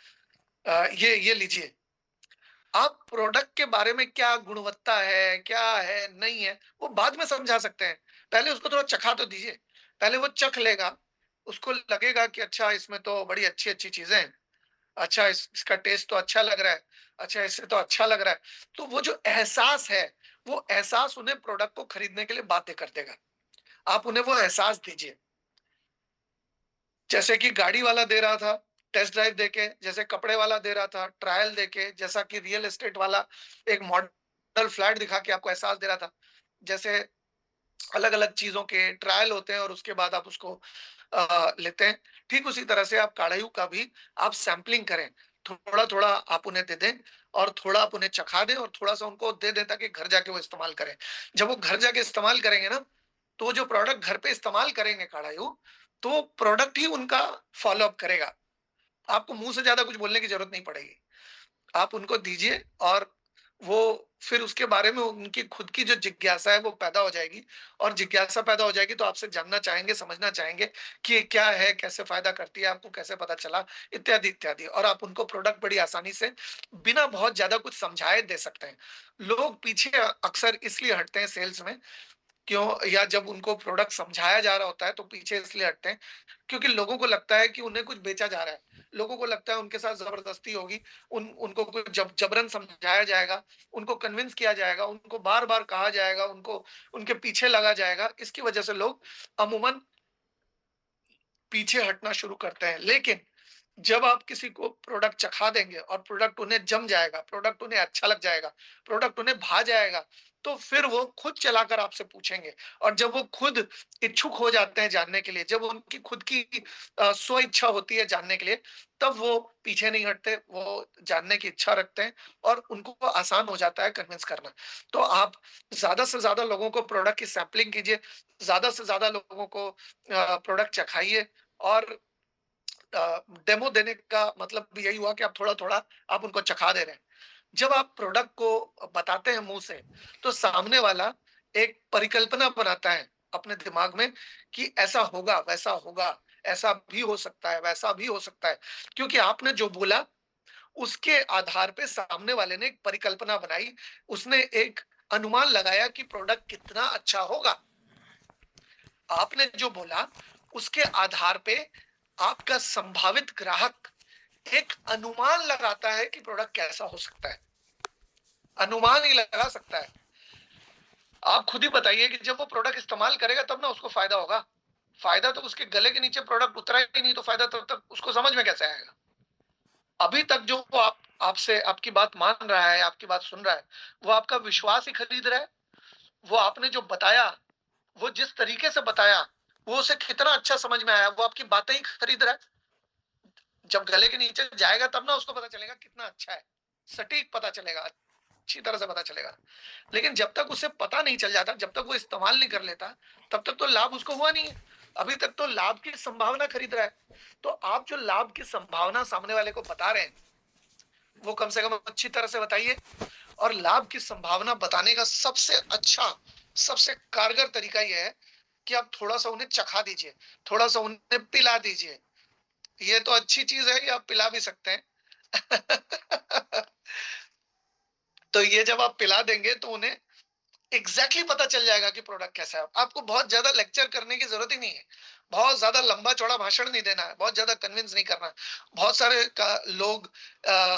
Speaker 2: ये लीजिए। आप प्रोडक्ट के बारे में क्या गुणवत्ता है, क्या है, नहीं है, वो बाद में समझा सकते हैं। पहले उसको थोड़ा चखा तो दीजिए। पहले वो चख लेगा, उसको लगेगा कि अच्छा इसमें तो बड़ी अच्छी-अच्छी चीज़ें हैं। अच्छा इसका टेस्ट तो अच्छा लग रहा है। अच्छा इससे तो अच्छा लग रहा है। तो वो जो एहसास है, वो एहसास उन्हें प्रोडक्ट को खरीदने के लिए बाध्य कर देगा। आप उन्हें वो एहसास दीजिए। जैसे कि गाड़ी वाला दे रहा था, टेस्ट ड्राइव देके, जैसे कपड़े वाला दे रहा था, ट्रायल देके, जैसा कि रियल एस्टेट वाला एक मॉडल फ्लैट दिखा के आपको एहसास दे रहा था। जैसे अलग-अलग चीज़ों के ट्रायल होते हैं और उसके बाद आप उसको लेते हैं। ठीक उसी तरह से आप काढ़ाई का भी आप सैंपलिंग करें। थोड़ा-थोड़ा आप उन्हें दे दें और थोड़ा आप उन्हें चखा दें और थोड़ा-सा उनको दे दें ताकि घर जाके वो इस्तेमाल करें। जब वो घर जाके इस्तेमाल करेंगे ना, तो वो जो प्रोडक्ट घर पे इस्तेमाल करेंगे काढ़ाई, तो वो प्रोडक्ट ही उनका फ़ॉलो अप करेगा। आपको मुँह से ज़्यादा कुछ बोलने की ज़रूरत नहीं पड़ेगी। आप उनको दीजिए और वो फिर उसके बारे में उनकी खुद की जो जिज्ञासा है वो पैदा हो जाएगी और जिज्ञासा पैदा हो जाएगी तो आपसे जानना चाहेंगे, समझना चाहेंगे कि ये क्या है, कैसे फ़ायदा करती है, आपको कैसे पता चला, इत्यादि, इत्यादि और आप उनको प्रोडक्ट बड़ी आसानी से बिना बहुत ज़्यादा कुछ समझाए दे सकते हैं। लोग पीछे अक्सर इसलिए हटते हैं सेल्स में क्यों या जब उनको प्रोडक्ट समझाया जा रहा होता है तो पीछे इसलिए हटते हैं क्योंकि लोगों को लगता है कि उन्हें कुछ बेचा जा रहा है। लोगों को लगता है उनके साथ ज़बरदस्ती होगी, उनको कुछ जबरन समझाया जाएगा, उनको कन्विंस किया जाएगा, उनको बार-बार कहा जाएगा, उनको उनके पीछे लगा जाएगा। इसकी वजह से लोग अमूमन पीछे हटना शुरू करते हैं। लेकिन जब आप किसी को प्रोडक्ट चखा देंगे और प्रोडक्ट उन्हें जम जाएगा, प्रोडक्ट उन्हें अच्छा लग जाएगा, प्रोडक्ट उन्हें भा जाएगा, तो फिर वो खुद चलाकर आपसे पूछेंगे और जब वो खुद इच्छुक हो जाते हैं जानने के लिए, जब उनकी खुद की स्व इच्छा होती है जानने के लिए, तब वो पीछे नहीं हटते, वो जानने की इच्छा रखते हैं और उनको आसान हो जाता है कन्विंस करना। तो आप ज़्यादा से ज़्यादा लोगों को प्रोडक्ट की सैंपलिंग कीजिए, ज़्यादा से ज़्यादा लोगों को प्रोडक्ट चखाइए और डेमो देने का मतलब भी यही हुआ कि आप थोड़ा-थोड़ा आप उनको चखा दे रहे हैं। जब आप प्रोडक्ट को बताते हैं मुँह से, तो सामने वाला एक परिकल्पना बनाता है अपने दिमाग में कि ऐसा होगा, वैसा होगा, ऐसा भी हो सकता है, वैसा भी हो सकता है। क्योंकि आपने जो बोला, उसके आधार पे सामने वाले ने एक परिकल्पना बनाई, उसने एक अनुमान लगाया कि प्रोडक्ट कितना अच्छा होगा। आपने जो बोला, उसके आधार पे आपका संभावित ग्राहक एक अनुमान लगाता है कि प्रोडक्ट कैसा हो सकता है। अनुमान ही लगा सकता है। आप खुद ही बताइए कि जब वो प्रोडक्ट इस्तेमाल करेगा तब ना उसको फ़ायदा होगा। फ़ायदा तो उसके गले के नीचे प्रोडक्ट उतरा ही नहीं, तो फ़ायदा तब तक उसको समझ में कैसे आएगा? अभी तक जो वो आपसे आपकी बात मान रहा है, आपकी बात सुन रहा है, वो आपका विश्वास ही खरीद रहा है। वो आपने जो बताया, वो जिस तरीके से बताया, वो उसे कितना अच्छा समझ में आया, वो आपकी बातें ही खरीद रहा है। जब गले के नीचे जाएगा तब ना उसको पता चलेगा कितना अच्छा है। सटीक पता चलेगा, अच्छी तरह से पता चलेगा। लेकिन जब तक उसे पता नहीं चल जाता, जब तक वो इस्तेमाल नहीं कर लेता, तब तक तो लाभ उसको हुआ नहीं है। अभी तक तो लाभ की संभावना खरीद रहा है। तो आप जो लाभ की संभावना सामने वाले को बता रहे हैं, वो कम से कम अच्छी तरह से बताइए। और लाभ की संभावना बताने का सबसे अच्छा, सबसे कारगर तरीका यह है कि आप थोड़ा-सा उन्हें चखा दीजिए, थोड़ा-सा उन्हें पिला दीजिए। ये तो अच्छी चीज़ है, ये आप पिला भी सकते हैं। तो ये जब आप पिला देंगे तो उन्हें एग्जैक्टली पता चल जाएगा कि प्रोडक्ट कैसा है। आपको बहुत ज्यादा लेक्चर करने की जरूरत ही नहीं है, बहुत ज्यादा लंबा चौड़ा भाषण नहीं देना है, बहुत ज्यादा कन्विंस नहीं करना है। बहुत सारे लोग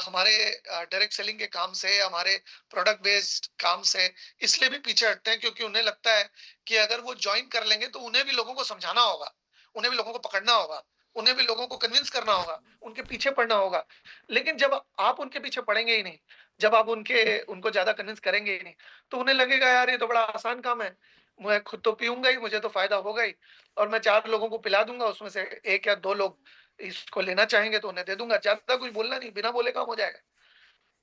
Speaker 2: हमारे डायरेक्ट सेलिंग के काम से, हमारे प्रोडक्ट बेस्ड काम से इसलिए भी पीछे हटते हैं क्योंकि उन्हें लगता है कि अगर वो ज्वाइन कर लेंगे तो उन्हें भी लोगों को समझाना होगा, उन्हें भी लोगों को पकड़ना होगा, उन्हें भी लोगों को कन्विंस करना होगा, उनके पीछे पड़ना होगा। लेकिन जब आप उनके पीछे पड़ेंगे ही नहीं, जब आप उनको ज्यादा कन्विंस करेंगे ही नहीं, तो उन्हें लगेगा यार ये तो बड़ा आसान काम है, मैं खुद तो पीऊंगा ही, मुझे तो फायदा होगा ही, और मैं 4 लोगों को पिला दूंगा, उसमें से 1 या 2 लोग इसको लेना चाहेंगे तो उन्हें दे दूंगा। ज्यादा कुछ बोलना नहीं, बिना बोले काम हो जाएगा।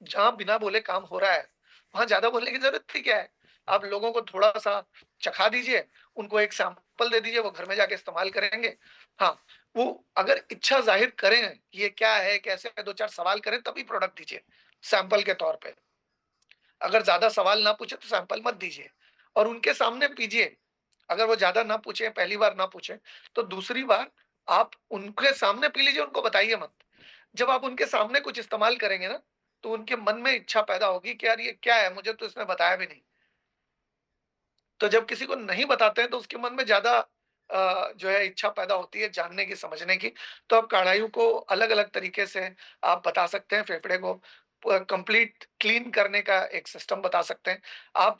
Speaker 2: जहां बिना बोले काम हो रहा है, वहां ज्यादा बोलने की जरूरत ही क्या है? आप लोगों को थोड़ा सा चखा दीजिए, उनको एक सैंपल दे दीजिए, वो घर में जाके इस्तेमाल करेंगे। हाँ, वो अगर इच्छा जाहिर करें कि ये क्या है, कैसे है, 2-4 सवाल करें, तभी प्रोडक्ट दीजिए सैंपल के तौर पे। अगर ज्यादा सवाल ना पूछे तो सैंपल मत दीजिए, और उनके सामने पीजिए। अगर वो ज्यादा ना पूछे, पहली बार ना पूछे, तो दूसरी बार आप उनके सामने पी लीजिए, उनको बताइए मत। जब आप उनके सामने कुछ इस्तेमाल करेंगे ना, तो उनके मन में इच्छा पैदा होगी कि यार ये क्या है, मुझे तो इसने बताया भी नहीं। तो जब किसी को नहीं बताते हैं तो उसके मन में ज्यादा जो है इच्छा पैदा होती है जानने की, समझने की। तो आप काढ़ाइयों को अलग अलग तरीके से आप बता सकते हैं। फेफड़े को कंप्लीट क्लीन करने का एक सिस्टम बता सकते हैं। आप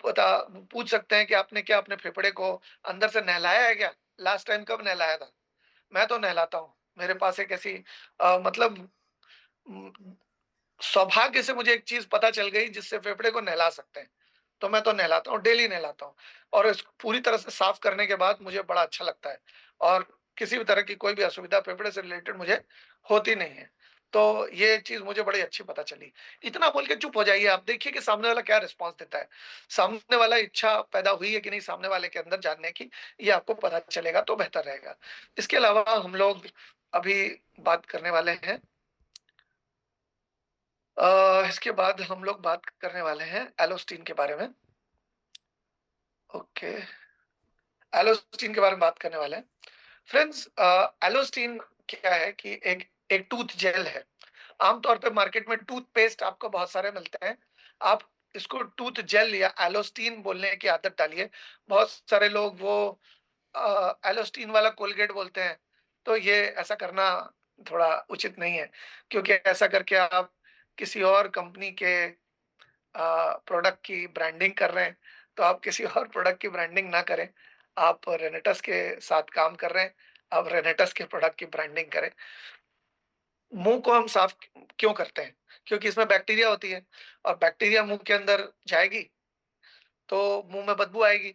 Speaker 2: पूछ सकते हैं कि आपने क्या अपने फेफड़े को अंदर से नहलाया है क्या? लास्ट टाइम कब नहलाया था? मैं तो नहलाता हूँ। मेरे पास एक ऐसी मतलब उम, सौभाग्य से मुझे एक चीज़ पता चल गई जिससे फेफड़े को नहला सकते हैं। तो मैं तो नहलाता हूँ, डेली नहलाता हूँ, और इस पूरी तरह से साफ करने के बाद मुझे बड़ा अच्छा लगता है, और किसी भी तरह की कोई भी असुविधा फेफड़े से रिलेटेड मुझे होती नहीं है। तो ये चीज़ मुझे बड़ी अच्छी पता चली। इतना बोल के चुप हो जाइए, आप देखिए कि सामने वाला क्या रिस्पॉन्स देता है। सामने वाला इच्छा पैदा हुई है कि नहीं सामने वाले के अंदर जानने की, ये आपको पता चलेगा तो बेहतर रहेगा। इसके अलावा हम लोग अभी बात करने वाले हैं, इसके बाद हम लोग बात करने वाले हैं एलोस्टिन के बारे में। ओके, एलोस्टिन के बारे में बात करने वाले हैं। फ्रेंड्स, एलोस्टिन क्या है कि एक एक टूथ जेल है। आमतौर पे मार्केट में टूथपेस्ट आपको बहुत सारे मिलते हैं। आप इसको टूथ जेल या एलोस्टिन बोलने की आदत डालिए। बहुत सारे लोग वो एलोस्टिन वाला कोलगेट बोलते हैं। तो ये ऐसा करना थोड़ा उचित नहीं है, क्योंकि ऐसा करके आप किसी और कंपनी के प्रोडक्ट की ब्रांडिंग कर रहे हैं। तो आप किसी और प्रोडक्ट की ब्रांडिंग ना करें। आप रेनेटस के साथ काम कर रहे हैं, आप रेनेटस के प्रोडक्ट की ब्रांडिंग करें। मुँह को हम साफ क्यों करते हैं? क्योंकि इसमें बैक्टीरिया होती है, और बैक्टीरिया मुँह के अंदर जाएगी, तो मुँह में बदबू आएगी,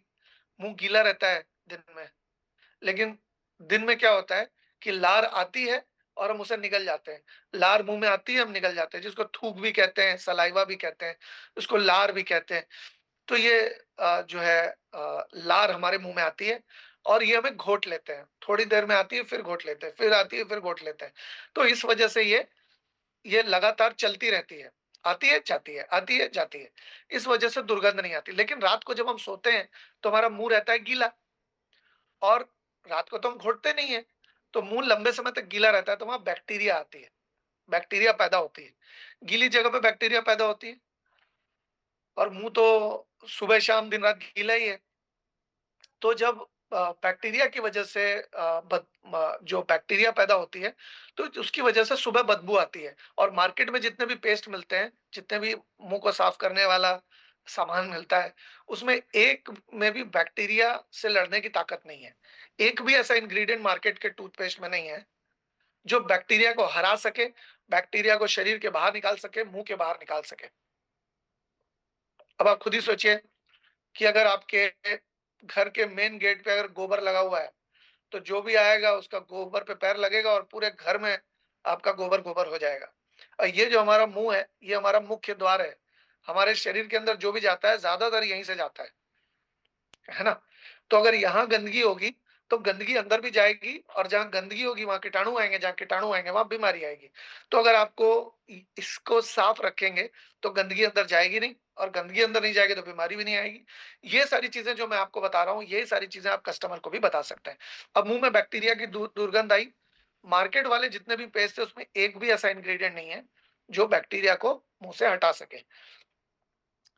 Speaker 2: मुँह गीला रहता है दिन में। लेकिन दिन में क्या होता है कि लार आती है और हम उसे निगल जाते हैं। लार मुँह में आती है, हम निगल जाते हैं, जिसको थूक भी कहते हैं, सलाइवा भी कहते हैं, उसको लार भी कहते हैं। तो ये जो है लार हमारे मुँह में आती है, और ये हमें घोट लेते हैं। थोड़ी देर में आती है, फिर घोट लेते हैं, फिर आती है, फिर घोट लेते हैं। तो इस वजह से ये लगातार चलती रहती है। आती है, जाती है, आती है, जाती है। इस वजह से दुर्गंध नहीं आती। लेकिन रात को जब हम सोते हैं, तो हमारा मुँह रहता है गीला और रात को तो हम घोटते नहीं हैं, तो मुँह लंबे समय तक गीला रहता है, तो वहाँ बैक्टीरिया आती है, बैक्टीरिया पैदा होती है। गीली जगह पे बैक्टीरिया पैदा होती है और मुँह तो सुबह-शाम, दिन-रात गीला ही है। तो जब बैक्टीरिया की वजह से जो बैक्टीरिया पैदा होती है, तो उसकी वजह से सुबह बदबू आती है। और मार्केट में जितने भी पेस्ट मिलते हैं, जितने भी मुँह को साफ करने वाला सामान मिलता है, उसमें एक में भी बैक्टीरिया से लड़ने की ताकत नहीं है। एक भी ऐसा इंग्रीडिएंट मार्केट के टूथपेस्ट में नहीं है, जो बैक्टीरिया को हरा सके, बैक्टीरिया को शरीर के बाहर निकाल सके, मुँह के बाहर निकाल सके। अब आप खुद ही सोचिए कि अगर आपके घर के मेन गेट पे अगर गोबर लगा हुआ है, तो जो भी आएगा उसका गोबर पे पैर लगेगा और पूरे घर में आपका गोबर-गोबर हो जाएगा। और ये जो हमारा मुँह है, ये हमारा मुख्य द्वार है। हमारे शरीर के अंदर जो भी जाता है, ज़्यादातर यहीं से जाता है ना? तो अगर यहाँ गंदगी होगी, तो गंदगी अंदर भी जाएगी और जहाँ गंदगी होगी, वहाँ कीटाणु आएँगे, जहाँ कीटाणु आएँगे, वहाँ बीमारी आएगी। तो अगर आपको इसको साफ रखेंगे, तो गंदगी अंदर जाएगी नहीं और गंदगी अंदर नहीं जाएगी, तो बीमारी भी नहीं आएगी। ये सारी चीज़ें जो मैं आपको बता रहा हूँ, ये सारी चीज़ें आप कस्टमर को भी बता सकते हैं। अब मुँह में बैक्टीरिया की दुर्गंध आई, मार्केट वाले जितने भी पेस्ट थे, उसमें एक भी ऐसा इंग्रीडिएंट नहीं है, जो बैक्टीरिया को मुँह से हटा सके।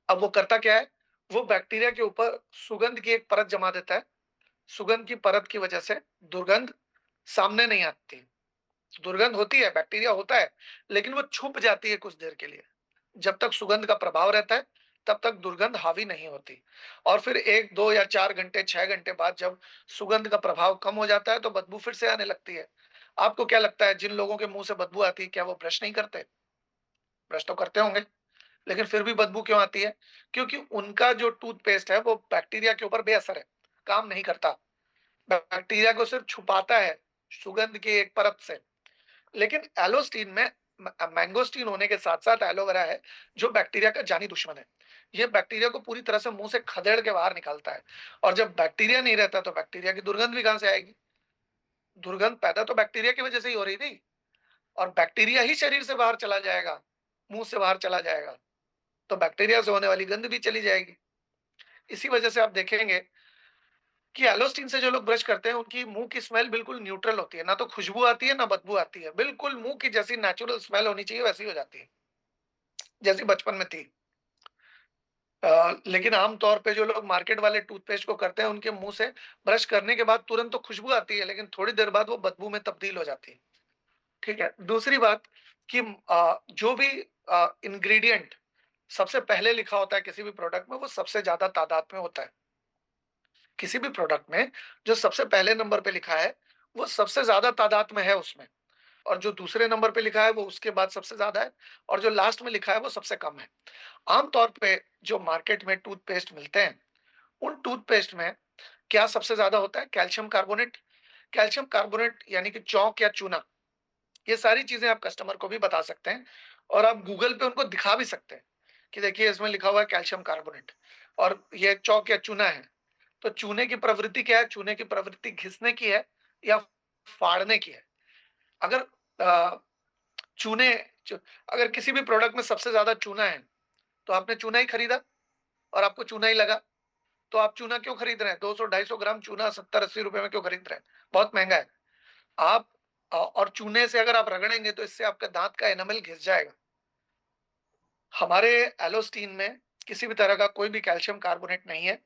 Speaker 2: अब वो करता क्या है? वो बैक्टीरिया के ऊपर सुगंध की एक परत जमा देता है। सुगंध की परत की वजह से दुर्गंध सामने नहीं आती। दुर्गंध होती है, बैक्टीरिया होता है, लेकिन वो छुप जाती है कुछ देर के लिए। जब तक सुगंध का प्रभाव रहता है, तब तक दुर्गंध हावी नहीं होती। और फिर 1, 2 या 4 घंटे, 6 घंटे बाद जब सुगंध का प्रभाव कम हो जाता है, तो बदबू फिर से आने लगती है। आपको क्या लगता है, जिन लोगों के मुँह से बदबू आती है, क्या वो ब्रश नहीं करते? ब्रश तो करते होंगे, लेकिन फिर भी बदबू क्यों आती है? क्योंकि उनका जो टूथपेस्ट है, वो बैक्टीरिया के ऊपर बेअसर है, काम नहीं करता। बैक्टीरिया को सिर्फ छुपाता है सुगंध की एक परत से। लेकिन एलोस्टीन में मैंगोस्टीन होने के साथ-साथ एलोवेरा है, जो बैक्टीरिया का जानी दुश्मन है। ये बैक्टीरिया को पूरी तरह से मुँह से खदेड़ के बाहर निकालता है और जब बैक्टीरिया नहीं रहता, तो बैक्टीरिया की दुर्गंध भी कहाँ से आएगी? दुर्गंध पैदा तो बैक्टीरिया की वजह से ही हो रही थी और बैक्टीरिया ही शरीर से बाहर चला जाएगा, मुँह से बाहर चला जाएगा, तो बैक्टीरिया से होने वाली गंध भी चली जाएगी। इसी वजह से आप देखेंगे कि एलोस्टीन से जो लोग ब्रश करते हैं, उनकी मुँह की स्मेल बिल्कुल न्यूट्रल होती है, ना तो खुशबू आती है, ना बदबू आती है। बिल्कुल मुँह की जैसी नेचुरल स्मेल होनी चाहिए, वैसी हो जाती है, जैसी बचपन में थी। लेकिन आम तौर पे जो लोग मार्केट वाले टूथपेस्ट को करते हैं, उनके मुँह से ब्रश करने के बाद तुरंत तो खुशबू आती है, लेकिन थोड़ी देर बाद वो बदबू में तब्दील हो जाती है। ठीक है? दूसरी बात कि जो भी इंग्रीडिएंट सबसे पहले लिखा होता है किसी भी प्रोडक्ट में, वो सबसे ज़्यादा तादाद में होता है। किसी भी प्रोडक्ट में जो सबसे पहले नंबर पे लिखा है, वो सबसे ज़्यादा तादाद में है उसमें और जो दूसरे नंबर पे लिखा है, वो उसके बाद सबसे ज़्यादा है और जो लास्ट में लिखा है, वो सबसे कम है। आम तौर पे जो मार्केट में टूथपेस्ट मिलते हैं, उन टूथपेस्ट में क्या सबसे ज़्यादा होता है? Calcium carbonate. कैल्शियम कार्बोनेट यानी कि चॉक या चूना, ये सारी चीज़ें आप कस्टमर को भी बता सकते हैं और आप गूगल पे उनको दिखा भी सकते हैं कि देखिए इसमें लिखा हुआ है कैल्शियम कार्बोनेट और ये चॉक या चूना है। तो चूने की प्रवृत्ति क्या है? चूने की प्रवृत्ति घिसने की है या फाड़ने की है। अगर अ, चूने च अगर किसी भी प्रोडक्ट में सबसे ज़्यादा चूना है, तो आपने चूना ही खरीदा और आपको चूना ही लगा, तो आप चूना क्यों खरीद रहे हैं? 200 250 ग्राम चूना 70-80 रुपए में क्यों खरीद रहे हैं? बहुत महँगा है। आप और चूने से अगर आप रगड़ेंगे, तो इससे आपके दाँत का एनामल घिस जाएगा। हमारे एलोस्टीन में किसी भी तरह का कोई भी कैल्शियम कार्बोनेट नहीं है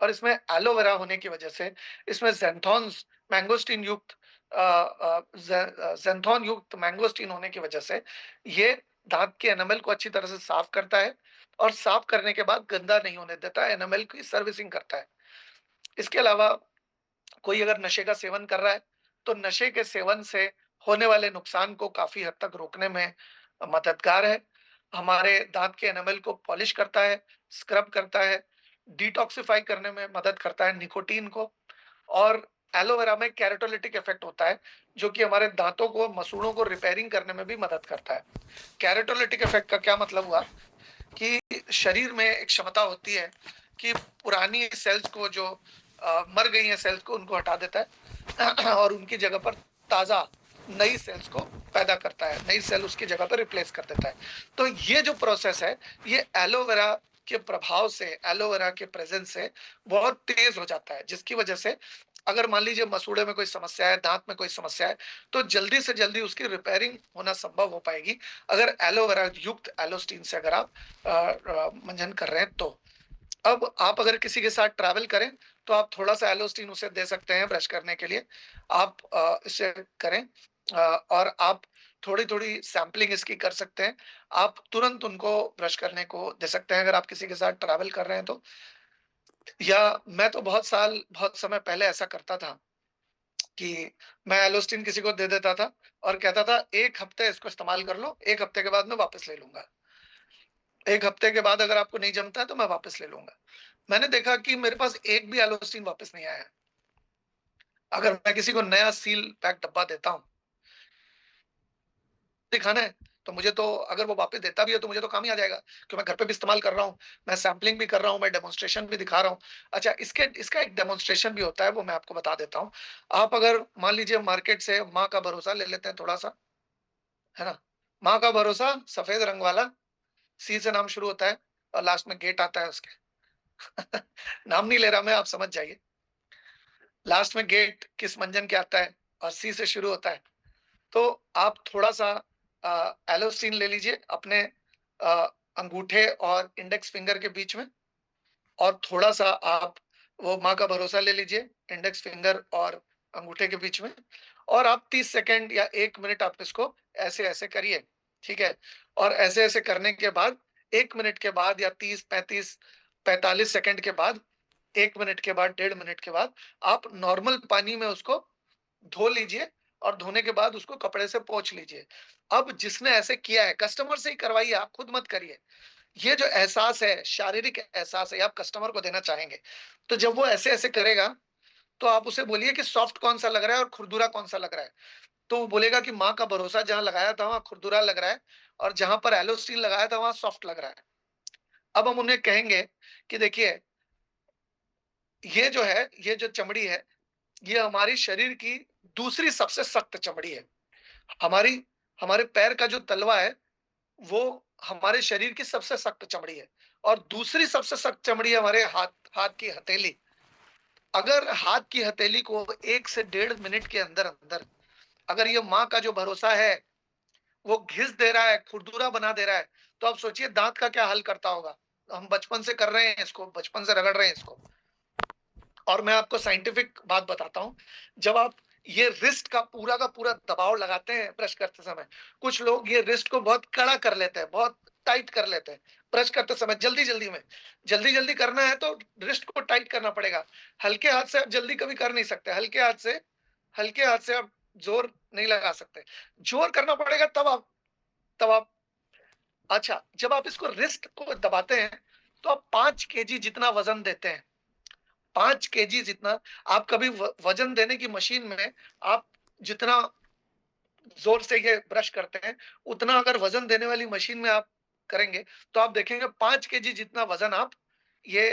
Speaker 2: और इसमें एलोवेरा होने की वजह से इसमें ज़ेंथॉन्स मैंगोस्टीन युक्त ज़ेंथॉन युक्त मैंगोस्टीन होने की वजह से ये दाँत के एनामल को अच्छी तरह से साफ करता है और साफ करने के बाद गंदा नहीं होने देता है, एनामल की सर्विसिंग करता है। इसके अलावा कोई अगर नशे का सेवन कर रहा है, तो नशे के सेवन से होने वाले नुकसान को काफ़ी हद तक रोकने में मददगार है। हमारे दाँत के एनामल को पॉलिश करता है, स्क्रब करता है, डिटॉक्सिफ़ाई करने में मदद करता है निकोटीन को और एलोवेरा में केराटोलिटिक इफ़ेक्ट होता है, जो कि हमारे दाँतों को, मसूड़ों को रिपेयरिंग करने में भी मदद करता है। केराटोलिटिक इफ़ेक्ट का क्या मतलब हुआ कि शरीर में एक क्षमता होती है कि पुरानी सेल्स को जो मर गई हैं सेल्स को उनको हटा देता है और उनकी जगह पर ताज़ा नई सेल्स को पैदा करता है, नई सेल उसकी जगह पे रिप्लेस कर देता है। तो ये जो प्रोसेस है, ये एलोवेरा के प्रभाव से, एलोवेरा के प्रेज़ेंस से बहुत तेज़ हो जाता है, जिसकी वजह से अगर मान लीजिए मसूड़े में कोई समस्या है, दाँत में कोई समस्या है, तो जल्दी से जल्दी उसकी रिपेयरिंग होना संभव हो पाएगी, अगर एलोवेरा युक्त एलोस्टिन से अगर आप मंजन कर रहे हैं तो। अब आप अगर किसी के साथ ट्रैवल करें, तो आप थोड़ा-सा एलोस्टिन उसे दे सकते हैं ब्रश करने के लिए। आप इसे करें और आप थोड़ी-थोड़ी सैंपलिंग इसकी कर सकते हैं। आप तुरंत उनको ब्रश करने को दे सकते हैं अगर आप किसी के साथ ट्रैवल कर रहे हैं तो। या मैं तो बहुत समय पहले ऐसा करता था कि मैं एलोस्टिन किसी को दे देता था और कहता था 1 हफ्ते इसको इस्तेमाल कर लो, 1 हफ्ते के बाद मैं वापस ले लूँगा। 1 हफ्ते के बाद अगर आपको नहीं जमता है तो मैं वापस ले लूँगा। मैंने देखा कि मेरे पास एक भी एलोस्टिन वापस नहीं आया। अगर मैं किसी को नया सील पैक डब्बा देता हूँ, दिखाना है, तो मुझे तो अगर वो वापस देता भी है तो मुझे तो काम ही आ जाएगा, कि मैं घर पे भी इस्तेमाल कर रहा हूँ, मैं सैंपलिंग भी कर रहा हूँ, मैं डेमोंस्ट्रेशन भी दिखा रहा हूँ। अच्छा, इसके इसका एक डेमोंस्ट्रेशन भी होता है, वो मैं आपको बता देता हूँ। आप अगर मान लीजिए मार्केट से माँ का भरोसा ले लेते हैं थोड़ा-सा, है ना? माँ का भरोसा सफ़ेद रंग वाला, सी से नाम शुरू होता है और लास्ट में गेट आता है उसके। नाम नहीं ले रहा मैं, आप समझ जाइए। लास्ट में गेट किस मंजन के आता है और सी से शुरू होता है। तो आप थोड़ा-सा एलोस्टिन ले लीजिए अपने अ, अंगूठे और इंडेक्स फिंगर के बीच में और थोड़ा-सा आप वो माँ का भरोसा ले लीजिए इंडेक्स फिंगर और अंगूठे के बीच में और आप 30 सेकंड या 1 मिनट आप इसको ऐसे-ऐसे करिए, ठीक है? और ऐसे-ऐसे करने के बाद 1 मिनट के बाद या 30, 35, 45 सेकंड के बाद, 1 मिनट के बाद, 1.5 मिनट के बाद आप नॉर्मल पानी में उसको धो लीजिए और धोने के बाद उसको कपड़े से पोंछ लीजिए। अब जिसने ऐसे किया है, कस्टमर से ही करवाइए, आप खुद मत करिए। ये जो एहसास है, शारीरिक एहसास है, ये आप कस्टमर को देना चाहेंगे। तो जब वो ऐसे-ऐसे करेगा, तो आप उसे बोलिए कि सॉफ्ट कौन-सा लग रहा है और खुरदुरा कौन-सा लग रहा है। तो वो बोलेगा कि माँ का भरोसा जहाँ लगाया था, वहाँ खुरदुरा लग रहा है और जहाँ पर एलो स्टील लगाया था, वहाँ सॉफ्ट लग रहा है। अब हम उन्हें कहेंगे कि देखिए, ये जो है, ये जो चमड़ी है, ये हमारी शरीर की दूसरी सबसे सख्त चमड़ी है। हमारी हमारे पैर का जो तलवा है, वो हमारे शरीर की सबसे सख्त चमड़ी है और दूसरी सबसे सख्त चमड़ी है हमारे हाथ हाथ की हथेली। अगर हाथ की हथेली को 1 से 1.5 मिनट के अंदर-अंदर अगर ये माँ का जो भरोसा है, वो घिस दे रहा है, खुरदुरा बना दे रहा है, तो आप सोचिए दाँत का क्या हाल करता होगा। हम बचपन से कर रहे हैं इसको, बचपन से रगड़ रहे हैं इसको। और मैं आपको साइंटिफिक बात बताता हूँ, जब आप ये रिस्ट का पूरा दबाव लगाते हैं ब्रश करते समय, कुछ लोग ये रिस्ट को बहुत कड़ा कर लेते हैं, बहुत टाइट कर लेते हैं, ब्रश करते समय जल्दी-जल्दी में। जल्दी-जल्दी करना है तो रिस्ट को टाइट करना पड़ेगा। हल्के हाथ से आप जल्दी कभी कर नहीं सकते, हल्के हाथ से आप ज़ोर नहीं लगा सकते। ज़ोर करना पड़ेगा तब आप अच्छा, जब आप इसको रिस्ट को दबाते हैं, तो आप 5 केजी जितना वज़न देते हैं। 5 केजी जितना आप कभी वजन देने की मशीन में आप जितना जोर से ये ब्रश करते हैं, उतना अगर वजन देने वाली मशीन में आप करेंगे, तो आप देखेंगे 5 केजी जितना वजन आप ये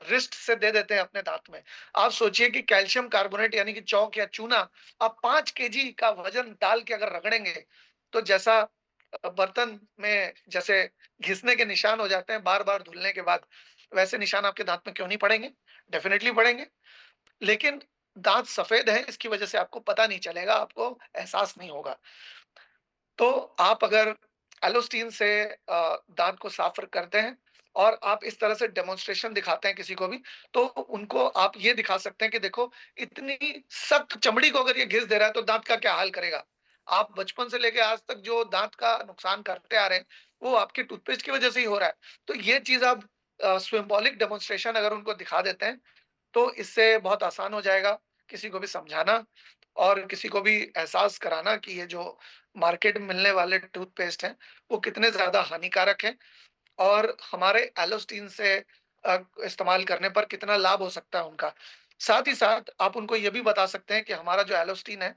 Speaker 2: रिस्ट से दे देते हैं अपने दांत में। आप सोचिए कि कैल्शियम कार्बोनेट यानी कि चौक या चूना आप 5 केजी का वजन डाल के अगर रगड़ेंगे, तो जैसा बर्तन में जैसे घिसने के निशान हो जाते हैं बार-बार धुलने के बाद, वैसे निशान आपके दांत में क्यों नहीं पड़ेंगे? डेफिनिटली पड़ेंगे। लेकिन दाँत सफ़ेद हैं, इसकी वजह से आपको पता नहीं चलेगा, आपको एहसास नहीं होगा। तो आप अगर एलोस्टीन से दाँत को साफ़ करते हैं और आप इस तरह से डेमोंस्ट्रेशन दिखाते हैं किसी को भी, तो उनको आप ये दिखा सकते हैं कि देखो, इतनी सख्त चमड़ी को अगर ये घिस दे रहा है, तो दाँत का क्या हाल करेगा। आप बचपन से लेके आज तक जो दाँत का नुकसान करते आ रहे हैं, वो आपके टूथपेस्ट की वजह से ही हो रहा है। तो ये चीज़ आप सिम्बॉलिक डेमोंस्ट्रेशन अगर उनको दिखा देते हैं, तो इससे बहुत आसान हो जाएगा किसी को भी समझाना और किसी को भी एहसास कराना कि ये जो मार्केट में मिलने वाले टूथपेस्ट हैं, वो कितने ज़्यादा हानिकारक हैं और हमारे एलोस्टीन से इस्तेमाल करने पर कितना लाभ हो सकता है उनका। साथ ही साथ आप उनको ये भी बता सकते हैं कि हमारा जो एलोस्टीन है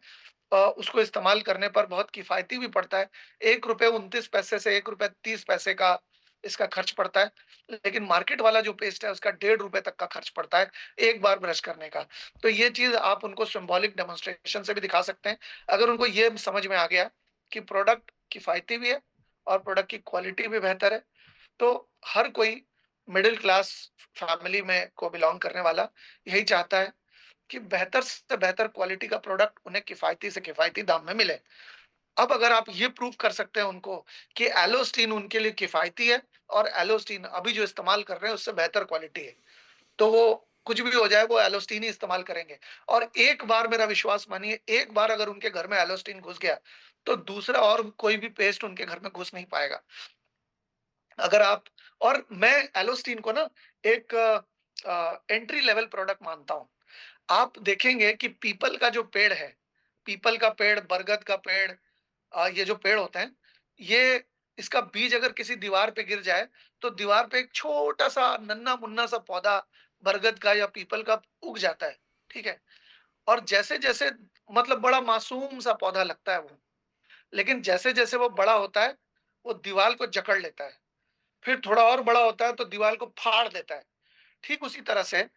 Speaker 2: उसको इस्तेमाल करने पर बहुत किफ़ायती भी पड़ता है। ₹1.29 से ₹1.30 का इसका खर्च पड़ता है, लेकिन मार्केट वाला जो पेस्ट है उसका ₹1.5 तक का खर्च पड़ता है, एक बार ब्रश करने का। तो ये चीज़ आप उनको सिंबॉलिक डेमोंस्ट्रेशन से भी दिखा सकते हैं। अगर उनको ये समझ में आ गया कि प्रोडक्ट किफ़ायती भी है और प्रोडक्ट की क्वालिटी भी बेहतर है, तो हर कोई मिडल क्लास फैमिली में को बिलॉन्ग करने वाला यही चाहता है कि बेहतर से बेहतर क्वालिटी का प्रोडक्ट उन्हें किफ़ायती से किफ़ायती दाम में मिले। अब अगर आप ये प्रूव कर सकते हैं उनको कि एलोस्टीन उनके लिए किफ़ायती है और एलोस्टीन अभी जो इस्तेमाल कर रहे हैं उससे बेहतर क्वालिटी है, तो वो कुछ भी हो जाए वो एलोस्टीन ही इस्तेमाल करेंगे। और एक बार मेरा विश्वास मानिए, एक बार अगर उनके घर में एलोस्टीन घुस गया, तो दूसरा और कोई भी पेस्ट उनके घर में घुस नहीं पाएगा। अगर आप और मैं एलोस्टीन को ना एक एंट्री लेवल प्रोडक्ट मानता हूँ। आप देखेंगे कि पीपल का जो पेड़ है, पीपल का पेड़, बरगद का पेड़, ये जो पेड़ होते हैं, ये इसका बीज अगर किसी दीवार पे गिर जाए, तो दीवार पे एक छोटा-सा नन्हा-मुन्ना सा पौधा बरगद का या पीपल का उग जाता है, ठीक है? और जैसे-जैसे मतलब बड़ा मासूम सा पौधा लगता है वो, लेकिन जैसे-जैसे वो बड़ा होता है, वो दीवार को जकड़ लेता है। फिर थोड़ा और बड़ा होता है तो दीवार को फाड़ देता है। ठीक उसी तरह से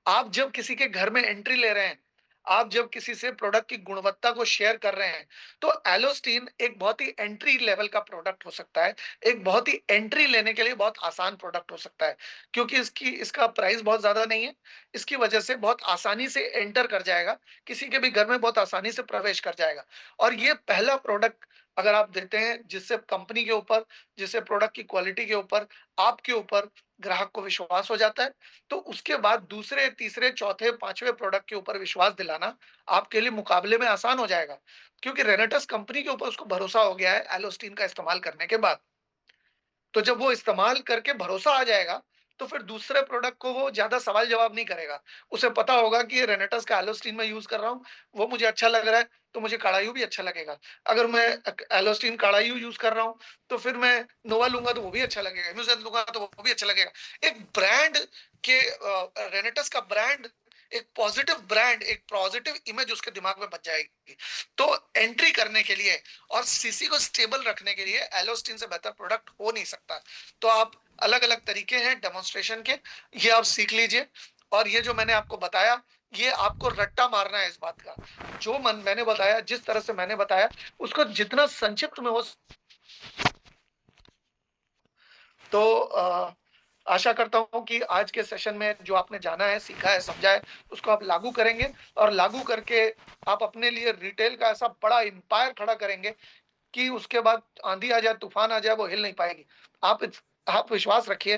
Speaker 2: आप जब किसी के घर में एंट्री ले रहे हैं, आप जब किसी से प्रोडक्ट की गुणवत्ता को शेयर कर रहे हैं, तो एलोस्टीन एक बहुत ही एंट्री लेवल का प्रोडक्ट हो सकता है। एक बहुत ही एंट्री लेने के लिए बहुत आसान प्रोडक्ट हो सकता है, क्योंकि इसका प्राइस बहुत ज़्यादा नहीं है। इसकी वजह से बहुत आसानी से एंटर कर जाएगा, किसी के भी घर में बहुत आसानी से प्रवेश कर जाएगा। और ये पहला प्रोडक्ट अगर आप देते हैं, जिससे कंपनी के ऊपर, जिससे प्रोडक्ट की क्वालिटी के ऊपर, आपके ऊपर ग्राहक को विश्वास हो जाता है, तो उसके बाद दूसरे, तीसरे, चौथे, 5वें प्रोडक्ट के ऊपर विश्वास दिलाना आपके लिए मुकाबले में आसान हो जाएगा। क्योंकि रेनेटस कंपनी के ऊपर उसको भरोसा हो गया है एलोस्टीन का इस्तेमाल करने के बाद। तो जब वो इस्तेमाल करके भरोसा आ जाएगा, तो फिर दूसरे प्रोडक्ट को वो ज़्यादा सवाल-जवाब नहीं करेगा। उसे पता होगा कि ये रेनेटस का एलोस्टीन मैं यूज़ कर रहा हूँ, वो मुझे अच्छा लग रहा है, तो मुझे काढ़ायु भी अच्छा लगेगा। अगर मैं एलोस्टीन काढ़ायु यूज़ कर रहा हूँ, तो फिर मैं नोवा लूँगा तो वो भी अच्छा लगेगा, इम्यूज़ेंट लूँगा तो वो भी अच्छा लगेगा। एक ब्रांड के रेनेटस का ब्रांड, एक पॉजिटिव ब्रांड, एक पॉजिटिव इमेज उसके दिमाग में बच जाएगी। तो एंट्री करने के लिए और सीसी को स्टेबल रखने के लिए एलोस्टीन से बेहतर प्रोडक्ट हो नहीं सकता। तो आप अलग-अलग तरीके हैं डेमोंस्ट्रेशन के, ये आप सीख लीजिए। और ये जो मैंने आपको बताया, ये आपको रट्टा मारना है इस बात का। जो मैंने बताया, जिस तरह से मैंने बताया, उसको जितना संक्षिप्त में हो। तो आशा करता हूँ कि आज के सेशन में जो आपने जाना है, सीखा है, समझा है, उसको आप लागू करेंगे और लागू करके आप अपने लिए रिटेल का ऐसा बड़ा एम्पायर खड़ा करेंगे कि उसके बाद आंधी आ जाए, तूफान आ जाए, वो हिल नहीं पाएगी। आप विश्वास रखिए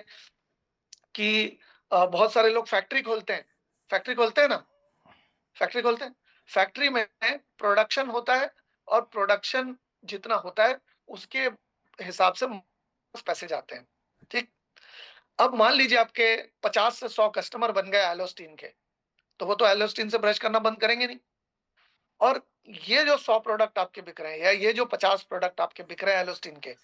Speaker 2: कि बहुत सारे लोग फैक्ट्री खोलते हैं। फैक्ट्री खोलते हैं ना? फैक्ट्री खोलते हैं। फैक्ट्री में प्रोडक्शन होता है और प्रोडक्शन जितना होता है, उसके हिसाब से पैसे जाते हैं। ठीक? अब मान लीजिए आपके 50 से 100 कस्टमर बन गए एलोस्टीन के, तो वो तो एलोस्टीन से ब्रश करना बंद करेंगे नहीं। और ये जो 100 प्रोडक्ट आपके बिक रहे हैं या ये जो 50 प्रोडक्ट आपके बिक रहे हैं एलोस्टीन के,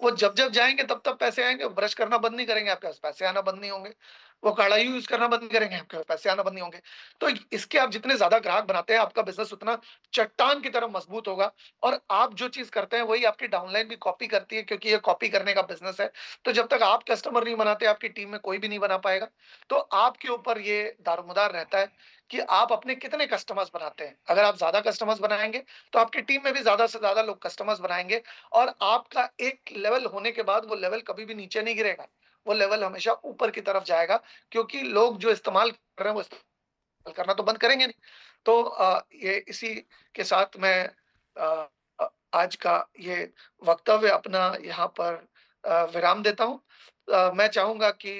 Speaker 2: वो जब-जब जाएँगे तब-तब पैसे आएँगे, ब्रश करना बंद नहीं करेंगे, आपके पास पैसे आना बंद नहीं होंगे। वो कढ़ाई यूज़ करना बंद करेंगे, आपके पास पैसे आना बंद नहीं होंगे। तो इसके आप जितने ज़्यादा ग्राहक बनाते हैं, आपका बिज़नेस उतना चट्टान की तरह मज़बूत होगा और आप जो चीज़ करते हैं, वही आपकी डाउनलाइन भी कॉपी करती है, क्योंकि ये कॉपी करने का बिज़नेस है। तो जब तक आप कस्टमर नहीं बनाते, आपकी टीम में कोई भी नहीं बना पाएगा। तो आपके ऊपर ये दारोमदार रहता है कि आप अपने कितने कस्टमर्स बनाते हैं। अगर आप ज़्यादा कस्टमर्स बनाएँगे, तो आपकी टीम में भी ज़्यादा से ज़्यादा लोग कस्टमर्स बनाएँगे और आपका एक लेवल होने के बाद वो लेवल कभी भी नीचे नहीं गिरेगा। वो लेवल हमेशा ऊपर की तरफ जाएगा, क्योंकि लोग जो इस्तेमाल कर रहे हैं वो इस्तेमाल करना तो बंद करेंगे नहीं। तो ये इसी के साथ मैं अ आज का ये वक्तव्य अपना यहाँ पर विराम देता हूँ। मैं चाहूँगा कि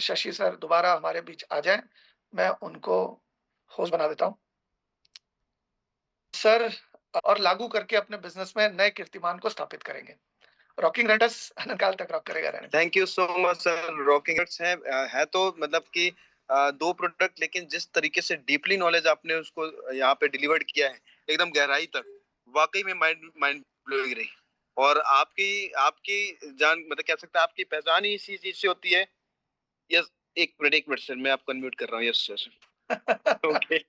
Speaker 2: शशि सर दोबारा हमारे बीच आ जाएँ। मैं उनको होस्ट बना देता हूँ। सर और लागू करके अपने बिज़नेस में नए कीर्तिमान को स्थापित करेंगे। रॉकिंग रेडस अनंतकाल तक रॉक करेगा रहने।
Speaker 3: Thank you so much sir. Rocking है, है तो मतलब कि दो प्रोडक्ट, लेकिन जिस तरीके से डीपली नॉलेज आपने उसको यहाँ पे डिलीवर्ड किया है एकदम गहराई तक, वाकई में माइंड माइंड ब्लोइंग रही। और आपकी आपकी जान मतलब क्या सकता है, आपकी पहचान ही इसी चीज से होती है। यस, एक मिनट सर, मैं आपको अनम्यूट कर रहा हूँ। Yes sir. ओके।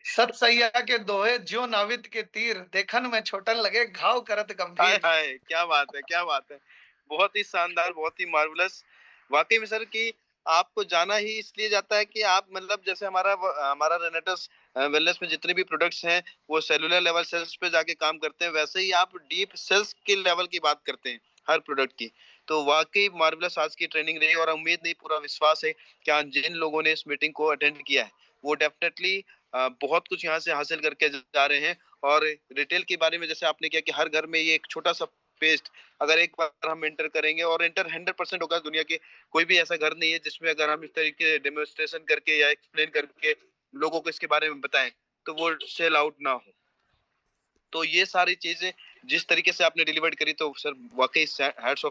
Speaker 2: सत सैया के दोहे ज्यो नाविद के तीर देखन में छोटन लगे घाव करत
Speaker 3: हाय
Speaker 2: गंभीर।
Speaker 3: हाय, क्या बात है, क्या बात है। बहुत ही शानदार, बहुत ही मार्वेलस। वाक़ई में सर कि आपको जाना ही इसलिए जाता है कि आप मतलब जैसे हमारा रेनेटस वेलनेस में जितने भी प्रोडक्ट्स हैं, वो सेलुलर लेवल सेल्स पे जाके काम करते हैं, वैसे ही आप डीप सेल्स के लेवल की बात करते हैं, हर प्रोडक्ट की। तो वाक़ई मार्वेलस आज की ट्रेनिंग रही और उम्मीद नहीं पूरा विश्वास है कि आज जिन लोगों ने इस मीटिंग को अटेंड किया है, वो डेफ़िनेटली बहुत कुछ यहाँ से हासिल करके जा रहे हैं। और रिटेल के बारे में जैसे आपने किया कि हर घर में ये एक छोटा-सा पेस्ट अगर एक बार हम एंटर करेंगे और एंटर 100% होगा, दुनिया के कोई भी ऐसा घर नहीं है जिसमें अगर हम इस तरीके डेमोन्स्ट्रेशन करके या एक्सप्लेन करके लोगों को इसके बारे में बताएं तो वो सेल आउट ना हो। तो ये सारी चीजें जिस तरीके से आपने डिलीवर्ड करी, तो सर वाकई hats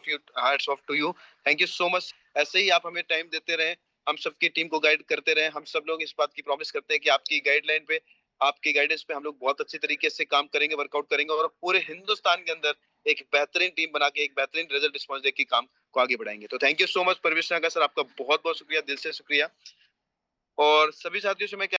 Speaker 3: off to you. Thank you so much. ऐसे ही आप हमें टाइम देते रहें, हम सबकी टीम को गाइड करते रहें। हम सब लोग इस बात की प्रॉमिस करते हैं कि आपकी गाइडलाइन पे, आपकी गाइडेंस पे हम लोग बहुत अच्छी तरीके से काम करेंगे, वर्कआउट करेंगे और पूरे हिंदुस्तान के अंदर एक बेहतरीन टीम बना के एक बेहतरीन रिजल्ट रिस्पॉन्स दे के काम को आगे बढ़ाएंगे। तो thank you so much Parvesh Naga sir, आपका बहुत बहुत शुक्रिया, दिल से शुक्रिया। और सभी साथियों से मैं